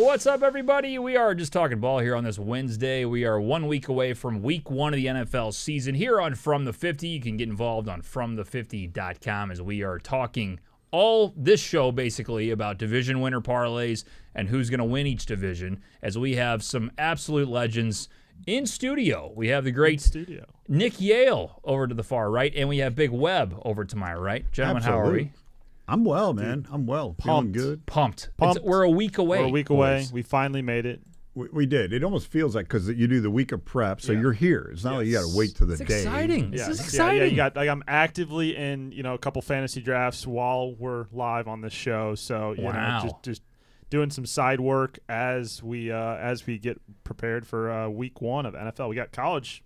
What's up, everybody? We are just talking ball here on this Wednesday. We are 1 week away from week 1 of the NFL season. Here on From the 50, you can get involved on FromThe50.com as we are talking all this show basically about division winner parlays and who's going to win each division, as we have some absolute legends in studio. We have the great Nick Yale over to the far right, and we have Big Webb over to my right. Gentlemen, How are we? I'm well, man. I'm well. Pumped. Feeling good. Pumped. We're a week away. We're a week away. We finally made it. We did. It almost feels like because you do the week of prep, so you're here. It's not like you got to wait to the day. Exciting. Yeah. This is exciting. Yeah, I'm actively in a couple fantasy drafts while we're live on this show. So just doing some side work as we get prepared for week 1 of NFL. We got college.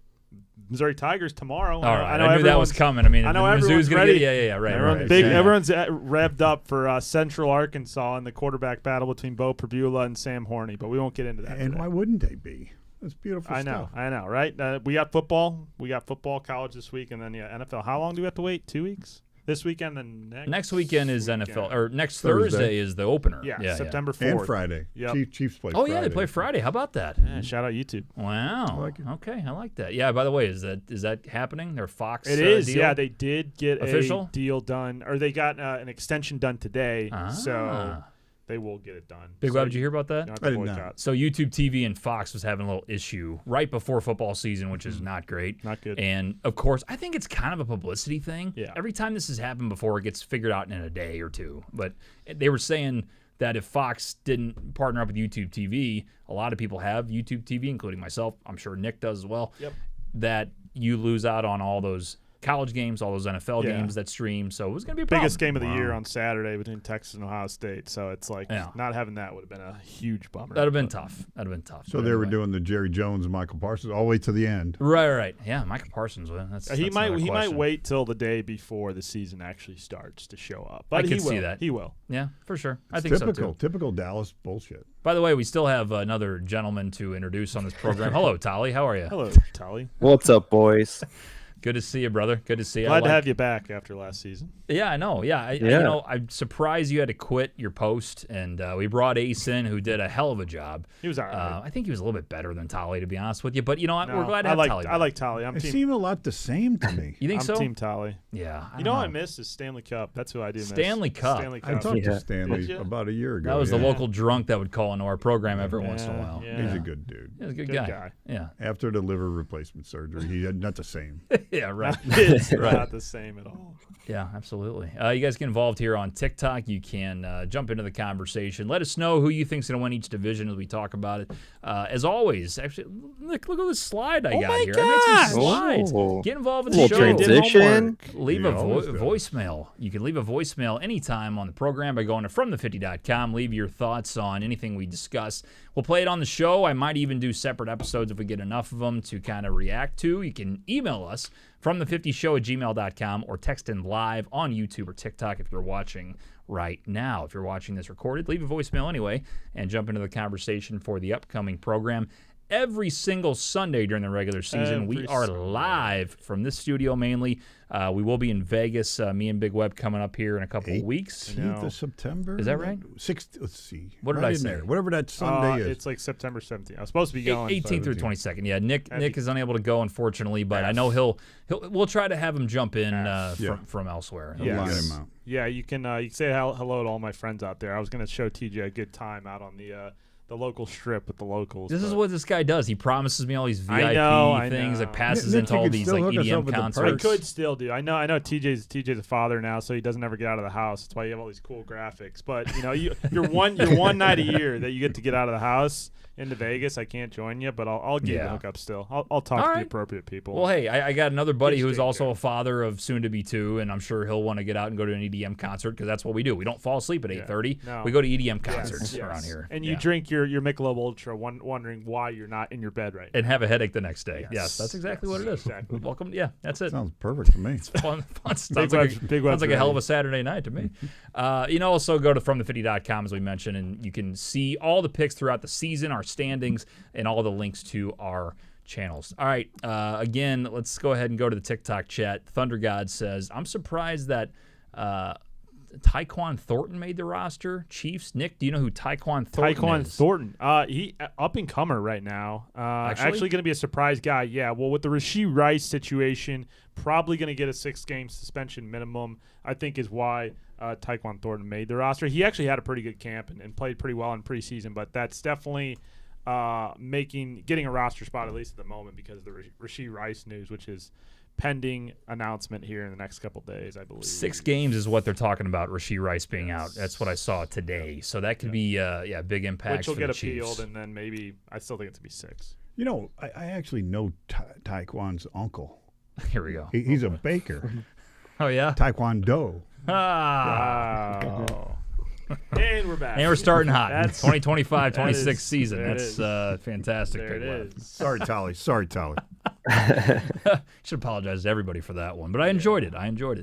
Missouri Tigers tomorrow. All right, I knew that was coming. I mean, I know Mizzou's everyone's ready. Right. Everyone's revved up for Central Arkansas in the quarterback battle between Bo Perbula and Sam Horney, but we won't get into that And today. Why wouldn't they be? That's beautiful stuff. I know, right? We got football. We got football, college this week, and then NFL. How long do we have to wait? 2 weeks? This weekend and next weekend is NFL, or next Thursday is the opener. Yeah, September 4th. And Friday. Yep. Chiefs play Friday. Friday. Oh, yeah, they play Friday. How about that? Yeah, shout out YouTube. Wow. I like it. Okay, I like that. Yeah, by the way, is that happening? Their Fox It is. deal? Yeah, they did get official a deal done, or they got an extension done today, so Ah. they will get it done. Big Web, did you hear about that? I did not. So YouTube TV and Fox was having a little issue right before football season, which is not great. Not good. And, of course, I think it's kind of a publicity thing. Yeah. Every time this has happened before, it gets figured out in a day or two. But they were saying that if Fox didn't partner up with YouTube TV, a lot of people have YouTube TV, including myself. I'm sure Nick does as well. Yep. That you lose out on all those college games, all those NFL games that stream. So it was going to be a problem. Biggest game of the year on Saturday between Texas and Ohio State. So it's like not having that would have been a huge bummer. That would have been tough. So they were doing the Jerry Jones and Michael Parsons all the way to the end. Right. Yeah, Michael Parsons. He might wait till the day before the season actually starts to show up. But I can see that. He will. Yeah, for sure. I think so too. Typical Dallas bullshit. By the way, we still have another gentleman to introduce on this program. Hello, Tolly. How are you? Hello, Tolly. What's up, boys? Good to see you, brother. Good to see you. Glad to have you back after last season. Yeah, I know. Yeah, I'm surprised you had to quit your post, and we brought Ace in, who did a hell of a job. He was all right. I think he was a little bit better than Tolly, to be honest with you. But you know what? We're glad to have Tolly back. I like Tolly. They seem a lot the same to me. You think so? I'm Team Tolly. Yeah. You know what I miss is Stanley Cup. That's who I do miss. Stanley Cup. I talked to Stanley about a year ago. That was the local drunk that would call into our program every once in a while. Yeah. He's a good dude. He's a good guy. Yeah. After the liver replacement surgery, he's not the same. Yeah, right. It's not the same at all. Yeah, absolutely. You guys get involved here on TikTok. You can jump into the conversation. Let us know who you think's going to win each division as we talk about it. As always, actually, look at this slide I got here. I made some slides. Get involved with the show. Transition. Leave a voicemail. You can leave a voicemail anytime on the program by going to FromThe50.com. Leave your thoughts on anything we discuss. We'll play it on the show. I might even do separate episodes if we get enough of them to kind of react to. You can email us FromThe50show@gmail.com or text in live on YouTube or TikTok if you're watching right now. If you're watching this recorded, leave a voicemail anyway and jump into the conversation for the upcoming program. Every single Sunday during the regular season, we are live from this studio mainly. We will be in Vegas, me and Big Web coming up here in a couple of weeks. 18th of September? Is that right? 6th, let's see. What did I say? Whatever that Sunday is. It's like September 17th. I was supposed to be going. 18th through 22nd. Yeah, Nick is unable to go, unfortunately, but I know we'll try to have him jump in from elsewhere. Yeah, you can say hello to all my friends out there. I was going to show TJ a good time out on the local strip with the locals. This is what this guy does. He promises me all these VIP things that passes into all these like EDM concerts. I could still do. I know TJ's a father now, so he doesn't ever get out of the house. That's why you have all these cool graphics. But you're one night a year that you get to get out of the house into Vegas. I can't join you, but I'll give you a hookup still. I'll talk to the appropriate people. Well, hey, I got another buddy who's also a father of soon-to-be 2, and I'm sure he'll want to get out and go to an EDM concert because that's what we do. We don't fall asleep at 8:30. No. We go to EDM concerts around here. And you drink your Michelob Ultra, wondering why you're not in your bed right now. And have a headache the next day. Yes, that's exactly what it is. Exactly. Welcome. Yeah, that's it. Sounds perfect to me. It's fun. Sounds like a hell of a Saturday night to me. You know, also go to FromThe50.com, as we mentioned, and you can see all the picks throughout the season, our standings, and all the links to our channels. All right, again, let's go ahead and go to the TikTok chat. Thunder God says, I'm surprised that Tyquan Thornton made the roster. Chiefs. Nick, do you know who Tyquan Thornton is? Thornton. He up and comer right now. Actually going to be a surprise guy. Yeah. Well, with the Rashee Rice situation, probably going to get a 6-game suspension minimum. I think is why Tyquan Thornton made the roster. He actually had a pretty good camp and played pretty well in preseason, but that's definitely getting a roster spot at least at the moment because of the Rashee Rice news, which is pending announcement here in the next couple days, I believe. 6 games is what they're talking about, Rashee Rice being out. That's what I saw today. So that could be big impact. Which will for get the Chiefs. appealed, and then maybe I still think it's to be 6. You know, I actually know Taekwon's uncle. Here we go. He's a baker. Oh yeah, Taekwondo. Wow. And we're back. And we're starting hot. That's 2025-26 season. That's fantastic. There Big it Web. is. Sorry, Tolly. Should apologize to everybody for that one, but I enjoyed it.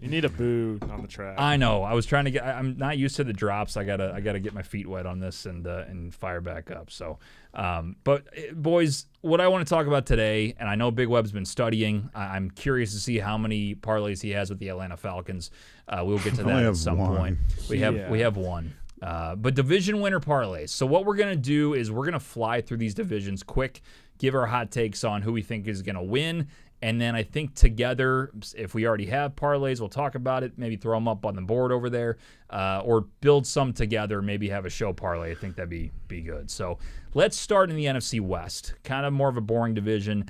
You need a boo on the track. I know. I was trying to get. I'm not used to the drops. I gotta get my feet wet on this and fire back up. So, but boys, what I want to talk about today, and I know Big Web's been studying. I'm curious to see how many parlays he has with the Atlanta Falcons. We'll get to that at some point. We have one. But division winner parlays. So what we're going to do is we're going to fly through these divisions quick, give our hot takes on who we think is going to win, and then I think together, if we already have parlays, we'll talk about it, maybe throw them up on the board over there, or build some together, maybe have a show parlay. I think that'd be good. So let's start in the NFC West, kind of more of a boring division.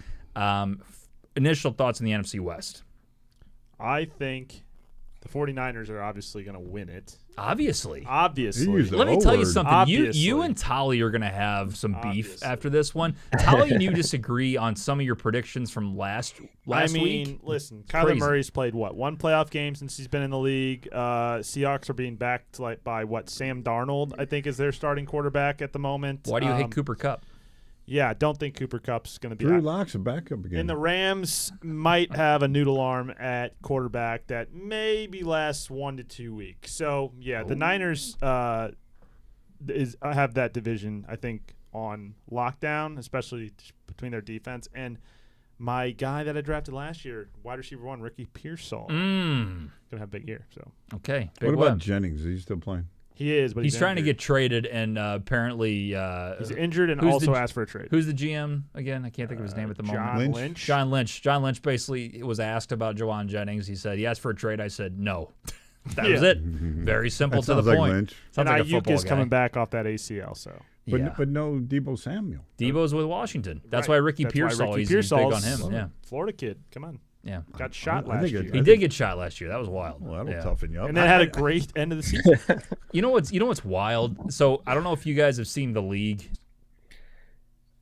Initial thoughts in the NFC West. I think the 49ers are obviously going to win it. Obviously. Let me tell you something. Obviously. You and Tolly are going to have some beef after this one. Tolly and you disagree on some of your predictions from last week. Listen, Kyler Murray's played, one playoff game since he's been in the league. Seahawks are being backed by Sam Darnold, I think, is their starting quarterback at the moment. Why do you hate Cooper Kupp? Yeah, I don't think Cooper Kupp's going to be. Drew Lock's a backup again. And the Rams might have a noodle arm at quarterback that maybe lasts 1 to 2 weeks. So, yeah, the Niners have that division, I think, on lockdown, especially between their defense. And my guy that I drafted last year, wide receiver 1, Ricky Pearsall, going to have a big year. So okay. What about Jennings? Is he still playing? He is, but he's trying to get traded, and apparently he's injured and also asked for a trade. Who's the GM again? I can't think of his name at the moment. John Lynch. John Lynch basically was asked about Jawan Jennings. He said he asked for a trade. I said no. That was it. Very simple to the point. Lynch. Sounds and like a football is guy. coming back off that ACL, so. But no Deebo Samuel. Debo's with Washington. That's why Ricky Pearsall. He's big on him. Yeah, Florida kid. Come on. Yeah, got shot last year. He did get shot last year. That was wild. Well, that'll toughen you up. And then had a great end of the season. You know what's wild? So I don't know if you guys have seen the league.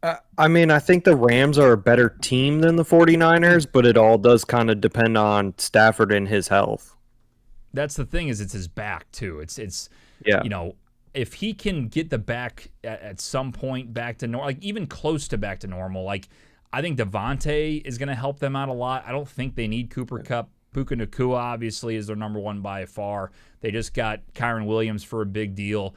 I think the Rams are a better team than the 49ers, but it all does kind of depend on Stafford and his health. That's the thing, is it's his back too. It's yeah. You know, if he can get the back at some point back to normal, like even close to back to normal, like. I think Devontae is going to help them out a lot. I don't think they need Cooper Kupp. Puka Nacua obviously is their number one by far. They just got Kyron Williams for a big deal.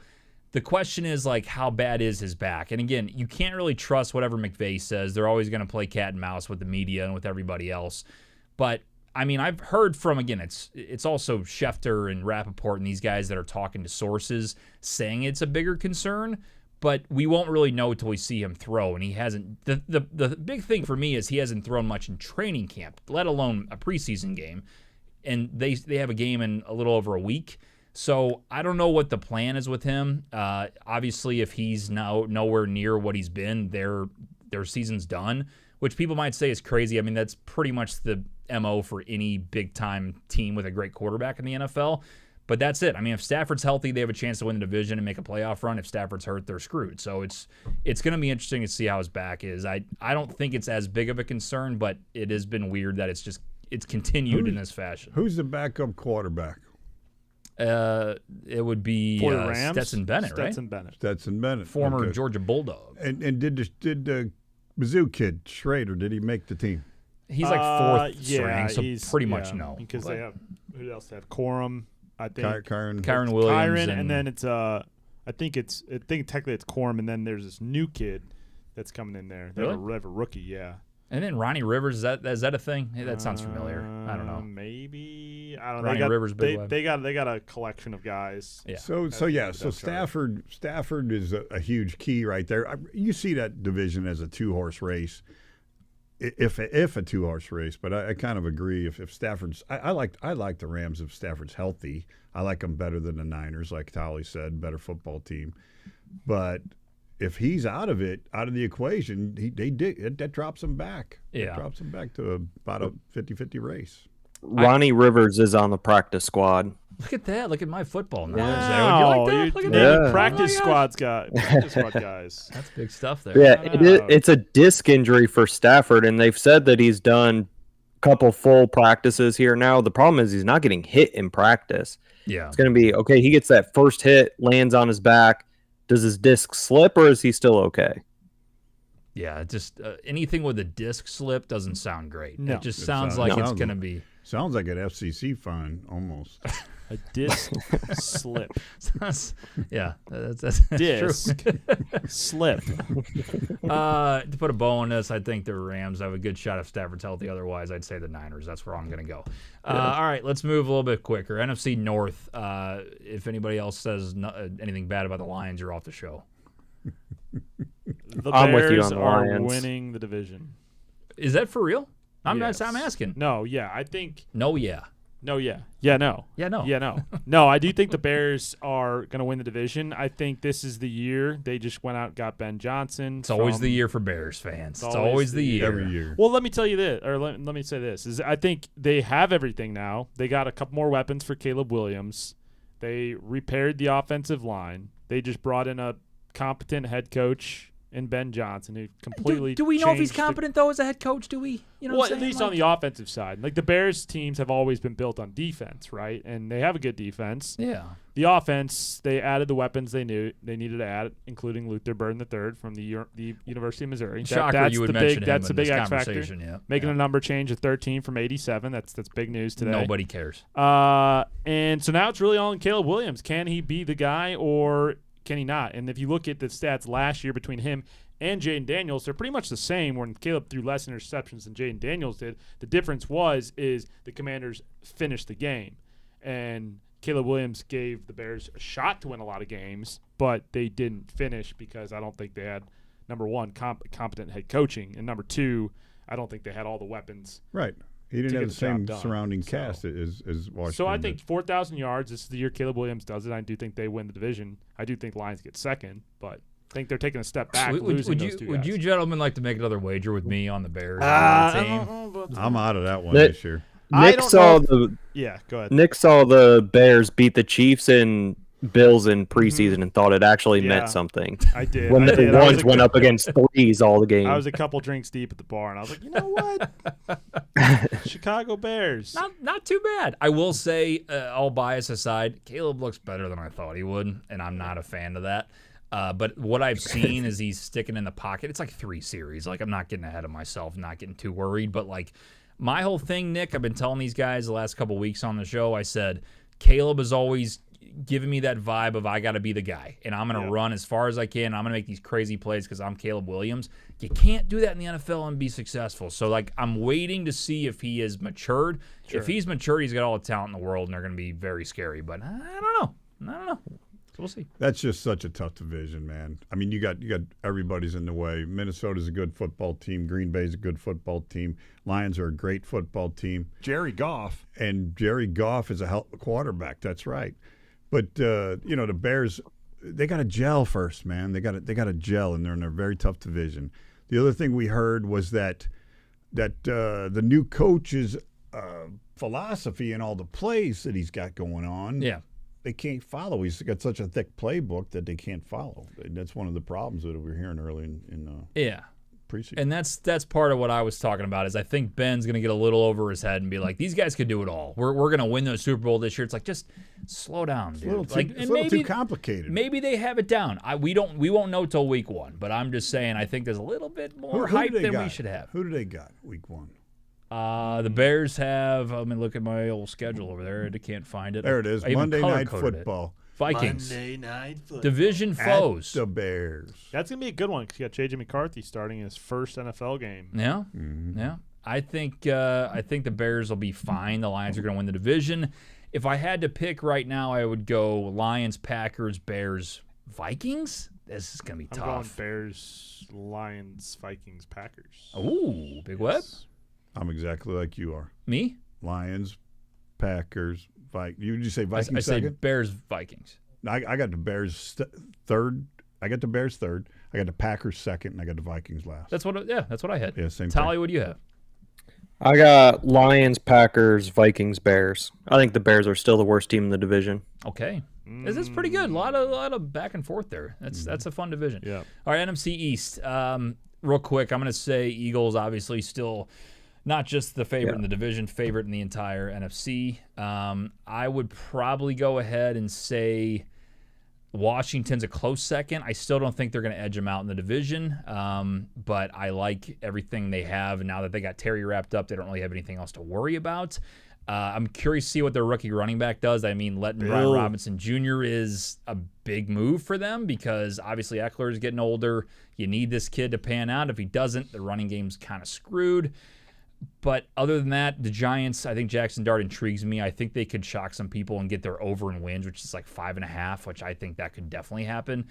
The question is, like, how bad is his back? And again, you can't really trust whatever McVay says. They're always going to play cat and mouse with the media and with everybody else. But, I mean, I've heard from, again, it's also Schefter and Rappaport and these guys that are talking to sources saying it's a bigger concern. But we won't really know until we see him throw, and he hasn't. The big thing for me is he hasn't thrown much in training camp, let alone a preseason game, and they have a game in a little over a week. So I don't know what the plan is with him. Obviously, if he's now nowhere near what he's been, their season's done, which people might say is crazy. I mean, that's pretty much the MO for any big time team with a great quarterback in the NFL. But that's it. I mean, if Stafford's healthy, they have a chance to win the division and make a playoff run. If Stafford's hurt, they're screwed. So it's going to be interesting to see how his back is. I don't think it's as big of a concern, but it has been weird that it's continued in this fashion. Who's the backup quarterback? It would be for the Rams? Stetson Bennett, right? Stetson Bennett, former Georgia Bulldog. And did the Mizzou kid Schrader? Did he make the team? He's like fourth string, so he's pretally much no. Because they have who else? They have Corum. I think Kyron Williams, and then it's I think technically it's Corum, and then there's this new kid that's coming in there. They have a rookie, yeah. And then Ronnie Rivers, is that a thing? Hey, that sounds familiar. I don't know. Maybe I don't know. Ronnie Rivers, they got a collection of guys. Yeah. So Stafford is a huge key right there. You see that division as a 2-horse race, if a 2-horse race. But I kind of agree if Stafford's. I like the Rams if Stafford's healthy. I like them better than the Niners, like Tolly said, better football team. But if he's out of the equation, that drops him back. Yeah. It drops him back to about a 50-50 race. Ronnie Rivers is on the practice squad. Look at that. Look at my football knowledge. Wow. Would you like that? Look at Yeah. that. Practice squad guys. That's big stuff there. Yeah, it's a disc injury for Stafford, and they've said that he's done a couple full practices here now. The problem is he's not getting hit in practice. Yeah. It's going to be, okay, he gets that first hit, lands on his back. Does his disc slip, or is he still okay? Yeah, just anything with a disc slip doesn't sound great. No. It just sounds like it's going to be. Sounds like an FCC fine almost. A disc slip. Yeah, that's disc true. slip. To put a bow on this, I think the Rams have a good shot if Stafford's healthy. Otherwise, I'd say the Niners. That's where I'm going to go. All right, let's move a little bit quicker. NFC North. If anybody else says anything bad about the Lions, you're off the show. The I'm with you Bears on the are Lions. winning the division. Is that for real? I'm Yes. asking. No, yeah, I think. No, yeah. No, yeah. Yeah, no. Yeah, no. Yeah, no. No, I do think the Bears are going to win the division. I think this is the year. They just went out and got Ben Johnson. It's always the year for Bears fans. It's always the year. Every year. Well, let me tell you this, or let me say this, is I think they have everything now. They got a couple more weapons for Caleb Williams. They repaired the offensive line. They just brought in a competent head coach in Ben Johnson, who completely Do we know if he's changed the- competent, though, as a head coach? Do we? You know well, what I'm at saying? least on the offensive side. Like the Bears teams have always been built on defense, right? And they have a good defense. Yeah. The offense, they added the weapons they knew they needed to add, including Luther Burden III from the University of Missouri. Shocker, that's you would the mention big. him That's the in big this X factor. conversation, yeah. Making Yeah. a number change of 13 from 87. That's big news today. Nobody cares. And so now it's really all in Caleb Williams. Can he be the guy or can he not? And if you look at the stats last year between him and Jaden Daniels, they're pretty much the same. When Caleb threw less interceptions than Jaden Daniels did, the difference is the Commanders finished the game, and Caleb Williams gave the Bears a shot to win a lot of games, but they didn't finish because I don't think they had, number one, competent head coaching, and number two, I don't think they had all the weapons. Right. He didn't to have get the the job same done. surrounding So- cast as Washington. So I did. think 4,000 yards. This is the year Caleb Williams does it. I do think they win the division. I do think Lions get second, but I think they're taking a step back, losing those two would guys. you gentlemen like to make another wager with me on the Bears I team? don't know, but- I'm out of that one Nick- this year. I Nick don't saw know the Yeah, go ahead. Nick saw the Bears beat the Chiefs and Bills in preseason and thought it actually Yeah. meant something. I did. When I the did. I was ones a went cou- up against threes all the game. I was a couple drinks deep at the bar, and I was like, you know what? Chicago Bears. Not too bad. I will say, all bias aside, Caleb looks better than I thought he would, and I'm not a fan of that. But what I've seen is he's sticking in the pocket. It's like 3 series. Like, I'm not getting ahead of myself, not getting too worried. But, like, my whole thing, Nick, I've been telling these guys the last couple weeks on the show, I said, Caleb is always giving me that vibe of I got to be the guy, and I'm going to run as far as I can. I'm going to make these crazy plays because I'm Caleb Williams. You can't do that in the NFL and be successful. So, like, I'm waiting to see if he is matured. Sure. If he's matured, he's got all the talent in the world, and they're going to be very scary. But I don't know. So we'll see. That's just such a tough division, man. I mean, you got everybody's in the way. Minnesota's a good football team. Green Bay's a good football team. Lions are a great football team. Jerry Goff. And Jerry Goff is a hell of a quarterback. That's right. But the Bears, they got to gel first, man. They got to gel, and they're in a very tough division. The other thing we heard was that the new coach's philosophy and all the plays that he's got going on. Yeah. They can't follow. He's got such a thick playbook that they can't follow. And that's one of the problems that we're hearing early in preseason. And that's part of what I was talking about is I think Ben's going to get a little over his head and be like, these guys could do it all. We're going to win the Super Bowl this year. It's like, just slow down, dude. It's a little too complicated. Maybe they have it down. We won't know till week 1, but I'm just saying I think there's a little bit more hype than we should have. Who do they got week 1? The Bears have. Let me look at my old schedule over there. I can't find it. There it is. I even Monday Night color-coded it. Football. Vikings. Monday Night Football. Division foes. At the Bears. That's going to be a good one because you got J.J. McCarthy starting his first NFL game. Yeah, Mm-hmm. yeah. I think the Bears will be fine. The Lions are going to win the division. If I had to pick right now, I would go Lions, Packers, Bears, Vikings. This is going to be I'm going tough. Bears, Lions, Vikings, Packers. Ooh, Big Web. I'm exactly like you are. Me? Lions, Packers, Vikings. You say Vikings I say second? Bears, Vikings. I got the Bears third. I got the Bears third. I got the Packers second, and I got the Vikings last. That's what I had. Yeah, same Tally, thing. what do you have? I got Lions, Packers, Vikings, Bears. I think the Bears are still the worst team in the division. Okay. This is pretty good. A lot of back and forth there. That's a fun division. Yeah. All right, NFC East. Real quick, I'm going to say Eagles obviously still not just the favorite in the division, favorite in the entire NFC. I would probably go ahead and say Washington's a close second. I still don't think they're going to edge them out in the division, but I like everything they have. And now that they got Terry wrapped up, they don't really have anything else to worry about. I'm curious to see what their rookie running back does. I mean, letting Brian Robinson Jr. is a big move for them because obviously Eckler is getting older. You need this kid to pan out. If he doesn't, the running game's kind of screwed. But other than that, the Giants, I think Jackson Dart intrigues me. I think they could shock some people and get their over and wins, which is like 5.5, which I think that could definitely happen.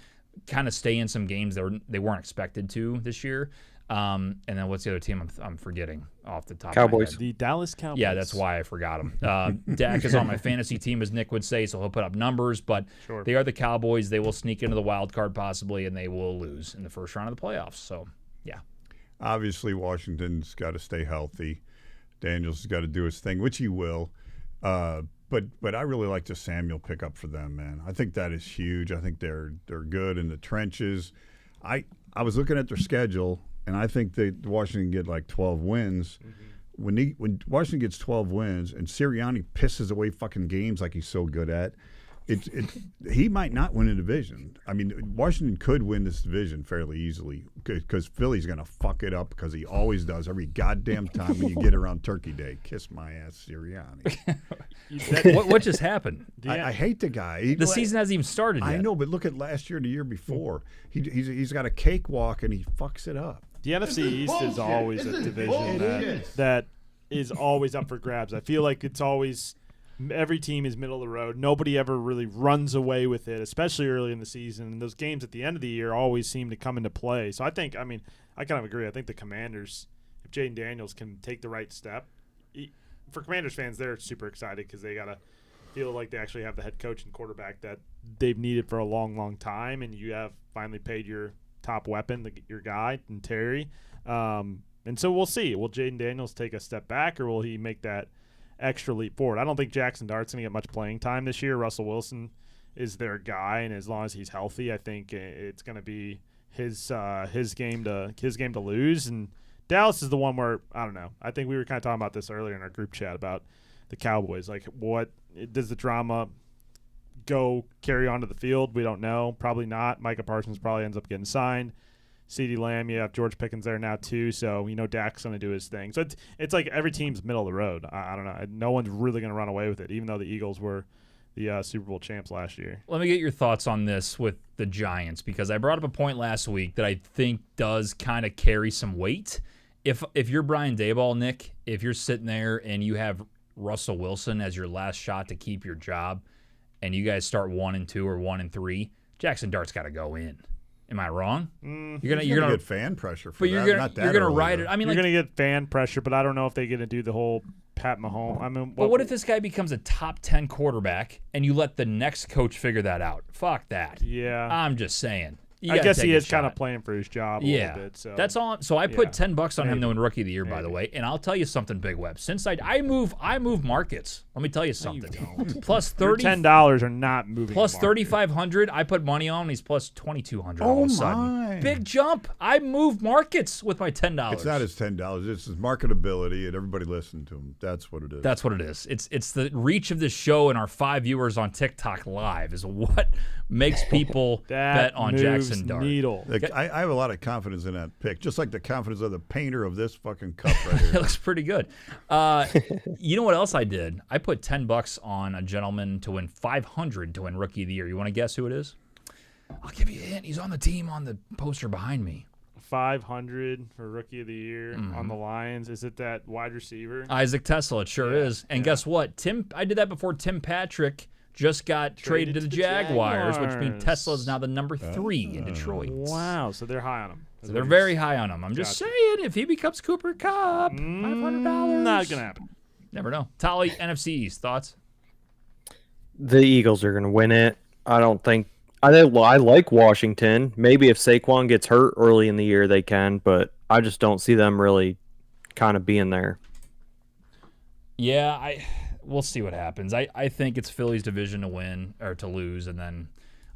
Kind of stay in some games they weren't expected to this year. And then what's the other team I'm forgetting off the top Cowboys. of my head? The Dallas Cowboys. Yeah, that's why I forgot him. Dak is on my fantasy team, as Nick would say, so he'll put up numbers. But they are the Cowboys. They will sneak into the wild card possibly, and they will lose in the first round of the playoffs. So, yeah. Obviously, Washington's got to stay healthy. Daniels has got to do his thing, which he will. But I really like the Samuel pickup for them, man. I think that is huge. I think they're good in the trenches. I was looking at their schedule, and I think that Washington get like 12 wins. Mm-hmm. When Washington gets 12 wins and Sirianni pisses away fucking games like he's so good at, he might not win a division. I mean, Washington could win this division fairly easily because Philly's going to fuck it up because he always does every goddamn time when you get around Turkey Day. Kiss my ass, Sirianni. What just happened? I hate the guy. The season hasn't even started yet. I know, but look at last year and the year before. He's got a cakewalk and he fucks it up. The NFC East is always a division that is always up for grabs. I feel like it's always every team is middle of the road. Nobody ever really runs away with it, especially early in the season. And those games at the end of the year always seem to come into play. So I kind of agree. I think the Commanders, if Jaden Daniels can take the right step, for Commanders fans, they're super excited because they got to feel like they actually have the head coach and quarterback that they've needed for a long, long time. And you have finally paid your top weapon, your guy, and Terry. And so we'll see. Will Jaden Daniels take a step back or will he make that extra leap forward? I don't think Jackson Dart's going to get much playing time this year. Russell Wilson is their guy, and as long as he's healthy, I think it's going to be his game to lose. And Dallas is the one where I don't know. I think we were kind of talking about this earlier in our group chat about the Cowboys. Like, what does the drama carry on to the field? We don't know. Probably not. Micah Parsons probably ends up getting signed. CeeDee Lamb, you have George Pickens there now too, so Dak's going to do his thing. So it's like every team's middle of the road. I don't know. No one's really going to run away with it, even though the Eagles were the Super Bowl champs last year. Let me get your thoughts on this with the Giants, because I brought up a point last week that I think does kind of carry some weight. If you're Brian Daboll, Nick, if you're sitting there and you have Russell Wilson as your last shot to keep your job, and you guys start 1-2 or 1-3, Jackson Dart's got to go in. Am I wrong? You're gonna get fan pressure for that. You're gonna ride it. I mean, you're gonna get fan pressure, but I don't know if they're gonna do the whole Pat Mahomes. I mean, what if this guy becomes a top 10 quarterback and you let the next coach figure that out? Fuck that. Yeah, I'm just saying. I guess he is kind of playing for his job a little bit. So that's all. So I put $10 on him to win Rookie of the Year, by the way. And I'll tell you something, Big Web. Since I move markets. Let me tell you something. Plus $10 are not moving. Plus 3,500. I put money on. He's plus 2,200. All of a sudden, big jump. I moved markets with my $10. It's not his $10. It's his marketability, and everybody listened to him. That's what it is. That's what it is. It's the reach of this show and our 5 viewers on TikTok Live is what makes people bet on Jackson Crimson Dart. Needle. I have a lot of confidence in that pick, just like the confidence of the painter of this fucking cup right here. It looks pretty good. You know what else I did? I put $10 on a gentleman to win $500 to win Rookie of the Year. You want to guess who it is? I'll give you a hint. He's on the team on the poster behind me. 500 for Rookie of the Year on the Lions. Is it that wide receiver? Isaac Tesla, it sure is. And guess what? I did that before Tim Patrick just got traded to the Jaguars, which means Tesla is now the number 3 in Detroit. Wow, so they're high on him. So they're very high on him. I'm just saying, if he becomes Cooper Kupp, $500. Not going to happen. Never know. Tolly, NFC East, thoughts? The Eagles are going to win it. I don't think. I like Washington. Maybe if Saquon gets hurt early in the year, they can, but I just don't see them really kind of being there. Yeah, we'll see what happens. I think it's Philly's division to win or to lose, and then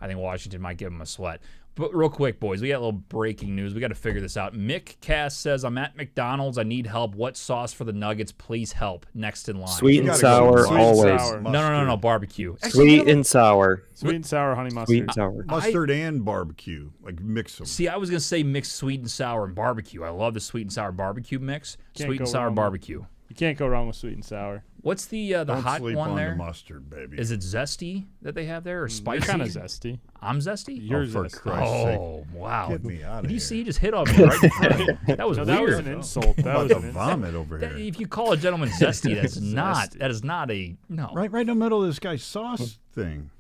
I think Washington might give them a sweat. But real quick, boys, we got a little breaking news. We got to figure this out. Mick Cass says, I'm at McDonald's. I need help. What sauce for the nuggets? Please help. Next in line. Sweet and sour, always. No, barbecue. Sweet and sour. Sweet and sour honey mustard. Sweet and sour. Mustard and barbecue. Like, mix them. See, I was going to say mix sweet and sour and barbecue. I love the sweet and sour barbecue mix. Sweet and sour barbecue. You can't go wrong with sweet and sour. What's the Don't hot sleep one on there? The mustard, baby. Is it zesty that they have there, or spicy? You're kind of zesty. I'm zesty. You're for zesty. Christ's sake. Oh wow! Get me out of Did you here. see? He just hit on me right in front of me. That was No, weird. that was an insult. That I'm was about an to insult. vomit over here. If you call a gentleman zesty, that's not. Zesty. That is not a no. Right in the middle of this guy's sauce thing.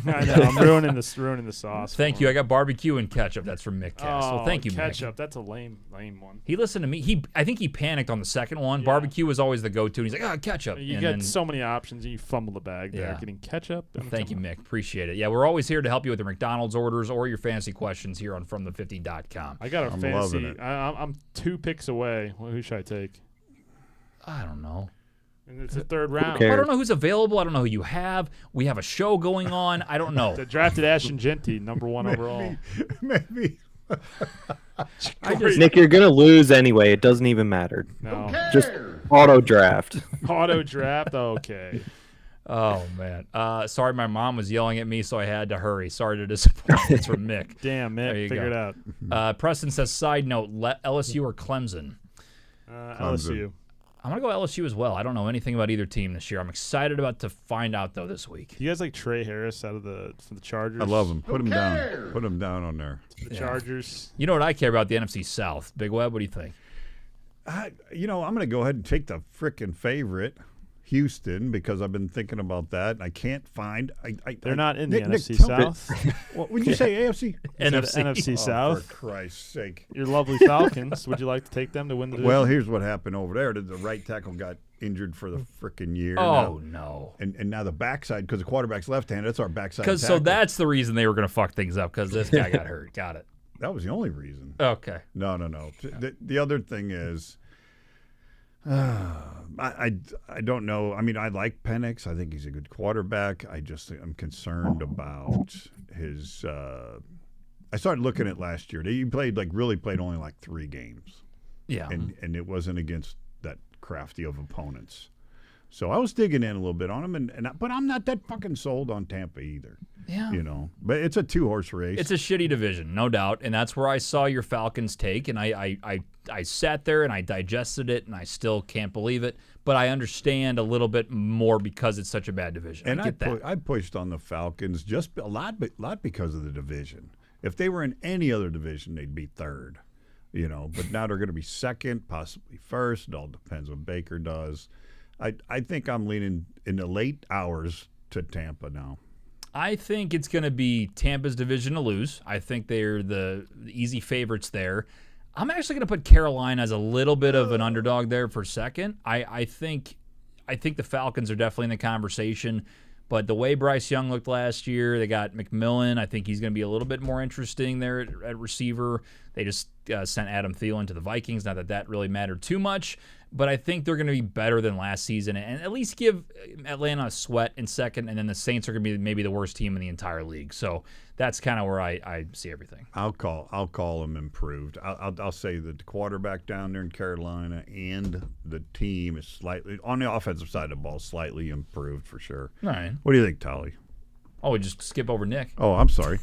I know. I'm ruining the sauce. Thank you. I got barbecue and ketchup. That's from Mick Cass. Oh, Well, thank you, ketchup. Mick. That's a lame one. He listened to me. I think he panicked on the second one. Yeah. Barbecue was always the go-to. And he's like, ketchup. You and get then, so many options, and you fumble the bag there. Yeah. Getting ketchup. Thank you, Mick. Appreciate it. Yeah, we're always here to help you with your McDonald's orders or your fantasy questions here on FromThe50.com. I got a I'm fantasy. loving it. I'm 2 picks away. Well, who should I take? I don't know. And it's the third round. cares? I don't know who's available. I don't know who you have. We have a show going on. I don't know. They drafted Ashton Genty, number 1 overall. Maybe. Nick, you're going to lose anyway. It doesn't even matter. No. Just auto draft. Auto draft? Okay. Oh, man. Sorry, my mom was yelling at me, so I had to hurry. Sorry to disappoint. It's from Mick. Damn, There you Mick. Figure go. it out. Preston says, side note, LSU or Clemson? LSU. I'm going to go LSU as well. I don't know anything about either team this year. I'm excited about to find out, though, this week. You guys like Trey Harris from the Chargers? I love him. Put him down. Put him down on there. The Chargers. You know what I care about? The NFC South. Big Web, what do you think? I'm going to go ahead and take the frickin' favorite, Houston, because I've been thinking about that, and I can't find. They're not in the Nick, NFC tell me- South. What would you say, AFC? NFC Oh, South. for Christ's sake. Your lovely Falcons. Would you like to take them to win the division? Well, here's what happened over there. The right tackle got injured for the frickin' year. Oh, now. no. And now the backside, because the quarterback's left-handed, that's our backside So tackle. that's the reason they were going to fuck things up, because this guy got hurt. Got it. That was the only reason. Okay. No. The other thing is, I don't know. I mean, I like Penix. I think he's a good quarterback. I'm concerned about his. I started looking at last year. He really played only like 3 games, Yeah. and it wasn't against that crafty of opponents. So I was digging in a little bit on him, but I'm not that fucking sold on Tampa either. Yeah. But it's a 2-horse race. It's a shitty division, no doubt, and that's where I saw your Falcons take, and I sat there and I digested it, and I still can't believe it, but I understand a little bit more because it's such a bad division. And I get that. I pushed on the Falcons just a lot because of the division. If they were in any other division, they'd be third, But now they're going to be second, possibly first. It all depends what Baker does. I think I'm leaning in the late hours to Tampa now. I think it's going to be Tampa's division to lose. I think they're the easy favorites there. I'm actually going to put Carolina as a little bit of an underdog there for second. I think the Falcons are definitely in the conversation, but the way Bryce Young looked last year, they got McMillan. I think he's going to be a little bit more interesting there at receiver. They just sent Adam Thielen to the Vikings. Not that that really mattered too much, but I think they're going to be better than last season and at least give Atlanta a sweat in second, and then the Saints are going to be maybe the worst team in the entire league. So that's kind of where I see everything. I'll call them improved. I'll say that the quarterback down there in Carolina and the team is slightly on the offensive side of the ball, slightly improved for sure. All right. What do you think, Tolly? Oh, we just skip over Nick. Oh, I'm sorry.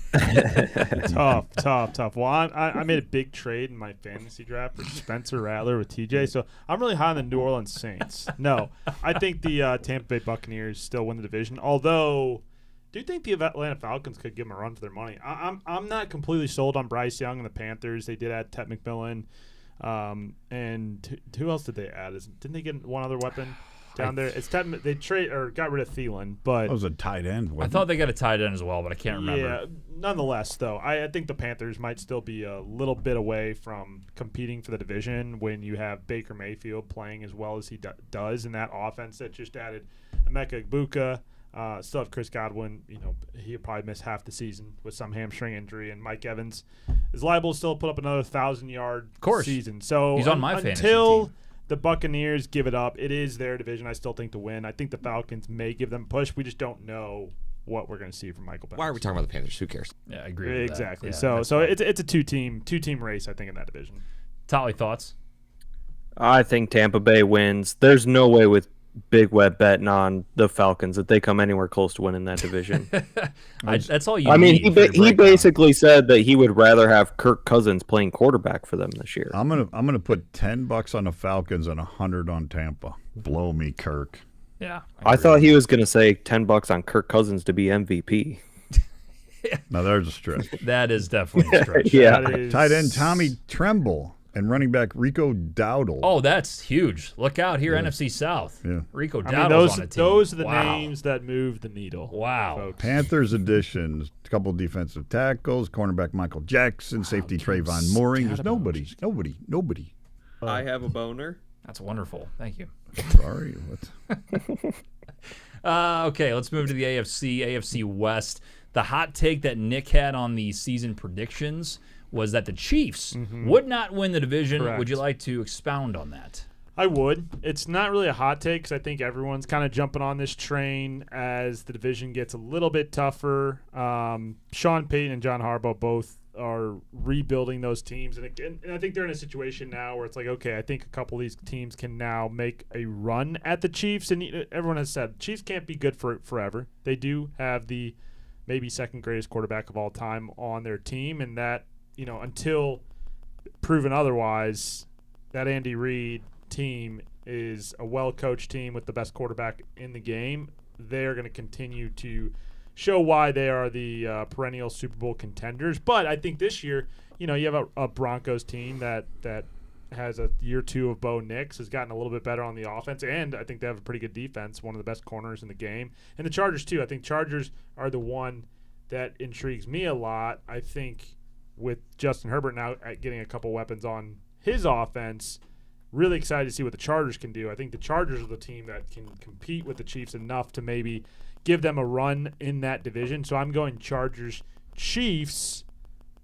Tough. Well, I made a big trade in my fantasy draft for Spencer Rattler with TJ, so I'm really high on the New Orleans Saints. No, I think the Tampa Bay Buccaneers still win the division, although I do think the Atlanta Falcons could give them a run for their money. I'm not completely sold on Bryce Young and the Panthers. They did add Ted McMillan. And who else did they add? Didn't they get one other weapon down there? It's they got rid of Thielen, but that was a tight end. I thought they got a tight end as well, but I can't remember. Yeah, nonetheless, though, I think the Panthers might still be a little bit away from competing for the division when you have Baker Mayfield playing as well as he does in that offense that just added Emeka Egbuka. Still have Chris Godwin. He'll probably miss half the season with some hamstring injury, and Mike Evans is liable to still put up another 1,000-yard season. So he's on my fantasy until team. The Buccaneers give it up, it is their division. I still think to win. I think the Falcons may give them a push. We just don't know what we're going to see from Michael Penix. Why are we talking about the Panthers? Who cares? Yeah, I agree with exactly. that. Yeah, so it's a two-team race, I think, in that division. Tolly, thoughts? I think Tampa Bay wins. There's no way with Big Web betting on the Falcons that they come anywhere close to winning that division. That's all you. I mean, need he basically said that he would rather have Kirk Cousins playing quarterback for them this year. I'm gonna put $10 on the Falcons and $100 on Tampa. Blow me, Kirk. Yeah, I thought he was gonna say $10 on Kirk Cousins to be MVP. Now there's a stretch. That is definitely a stretch. Yeah, Tight end Tommy Tremble and running back Rico Dowdle. Oh, that's huge. Look out here, NFC South. Yeah. Rico Dowdle's on a team. Those are the names that move the needle. Wow. Folks. Panthers additions, a couple defensive tackles, cornerback Michael Jackson, safety Trayvon Mooring. There's nobody. I have a boner. That's wonderful. Thank you. Sorry. Okay, let's move to the AFC West. The hot take that Nick had on the season predictions was that the Chiefs would not win the division. Correct. Would you like to expound on that? I would. It's not really a hot take because I think everyone's kind of jumping on this train as the division gets a little bit tougher. Sean Payton and John Harbaugh both are rebuilding those teams. And I think they're in a situation now where it's like, okay, I think a couple of these teams can now make a run at the Chiefs. And everyone has said Chiefs can't be good for forever. They do have the maybe second greatest quarterback of all time on their team. And that, until proven otherwise, that Andy Reid team is a well-coached team with the best quarterback in the game. They're going to continue to show why they are the perennial Super Bowl contenders. But I think this year, you have a Broncos team that has a year two of Bo Nix, has gotten a little bit better on the offense, and I think they have a pretty good defense, one of the best corners in the game. And the Chargers, too. I think Chargers are the one that intrigues me a lot. I think with Justin Herbert now getting a couple weapons on his offense, really excited to see what the Chargers can do. I think the Chargers are the team that can compete with the Chiefs enough to maybe give them a run in that division. So I'm going Chargers, Chiefs,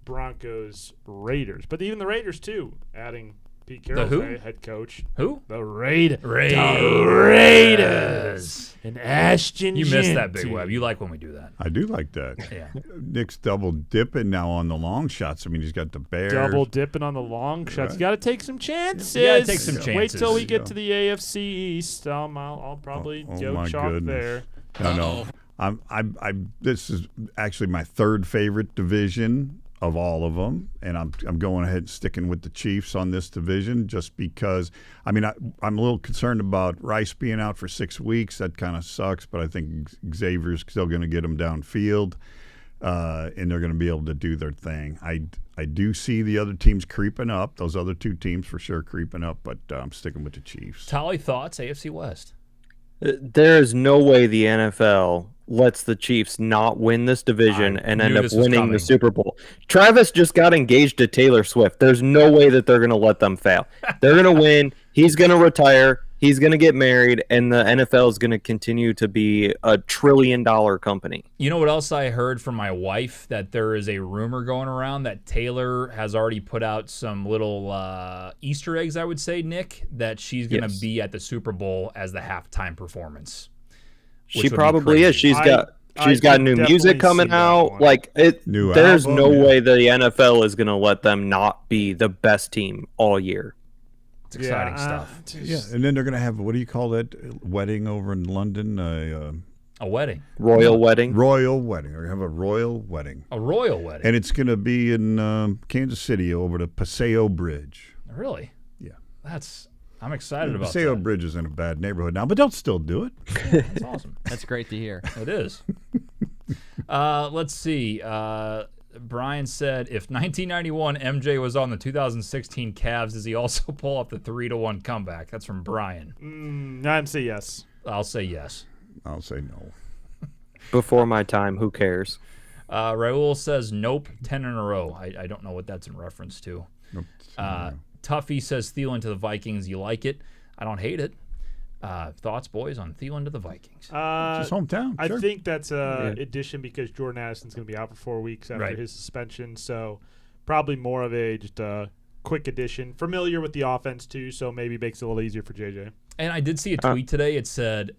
Broncos, Raiders. But even the Raiders, too, adding Pete Carroll's head coach. Who? The Raiders. The Raiders. And Ashton You missed that, Big Web. You like when we do that. I do like that. Yeah. Nick's double dipping now on the long shots. I mean, he's got the Bears. Double dipping on the long shots. Right. You got to take some chances. You gotta take some chances. Wait till we get to the AFC East. I'll probably go chalk there. No. This is actually my third favorite division of all of them, and I'm going ahead and sticking with the Chiefs on this division just because, I'm a little concerned about Rice being out for 6 weeks. That kind of sucks, but I think Xavier's still going to get them downfield, and they're going to be able to do their thing. I do see the other teams creeping up, those other two teams for sure creeping up, but I'm sticking with the Chiefs. Tolly, thoughts, AFC West? There is no way the NFL lets the Chiefs not win this division and end up winning the Super Bowl. Travis just got engaged to Taylor Swift. There's no way that they're going to let them fail. They're going to win. He's going to retire. He's going to get married, and the NFL is going to continue to be a $1 trillion company. You know what else I heard from my wife? That there is a rumor going around that Taylor has already put out some little Easter eggs, I would say, Nick, that she's going to be at the Super Bowl as the halftime performance. She probably is. She's got new music coming out. There's no way the NFL is going to let them not be the best team all year. It's exciting stuff. Yeah, and then they're going to have, what do you call that wedding over in London? A wedding. Royal wedding. Royal wedding. We're going to have a royal wedding. A royal wedding. And it's going to be in Kansas City over the Paseo Bridge. Really? Yeah. I'm excited about Paseo that. Bridge is in a bad neighborhood now, but they'll still do it. Yeah, that's awesome. That's great to hear. It is. Let's see. Brian said, if 1991 MJ was on the 2016 Cavs, does he also pull off the 3-1 comeback? That's from Brian. I'd say yes. I'll say yes. I'll say no. Before my time, who cares? Raul says nope, 10 in a row. I don't know what that's in reference to. Nope. Tuffy says Thielen to the Vikings. You like it? I don't hate it. Thoughts, boys, on Thielen to the Vikings? It's his hometown. I Sure. think that's a addition because Jordan Addison's going to be out for 4 weeks after his suspension. So probably more of just a quick addition. Familiar with the offense, too, so maybe makes it a little easier for JJ. And I did see a tweet today. It said,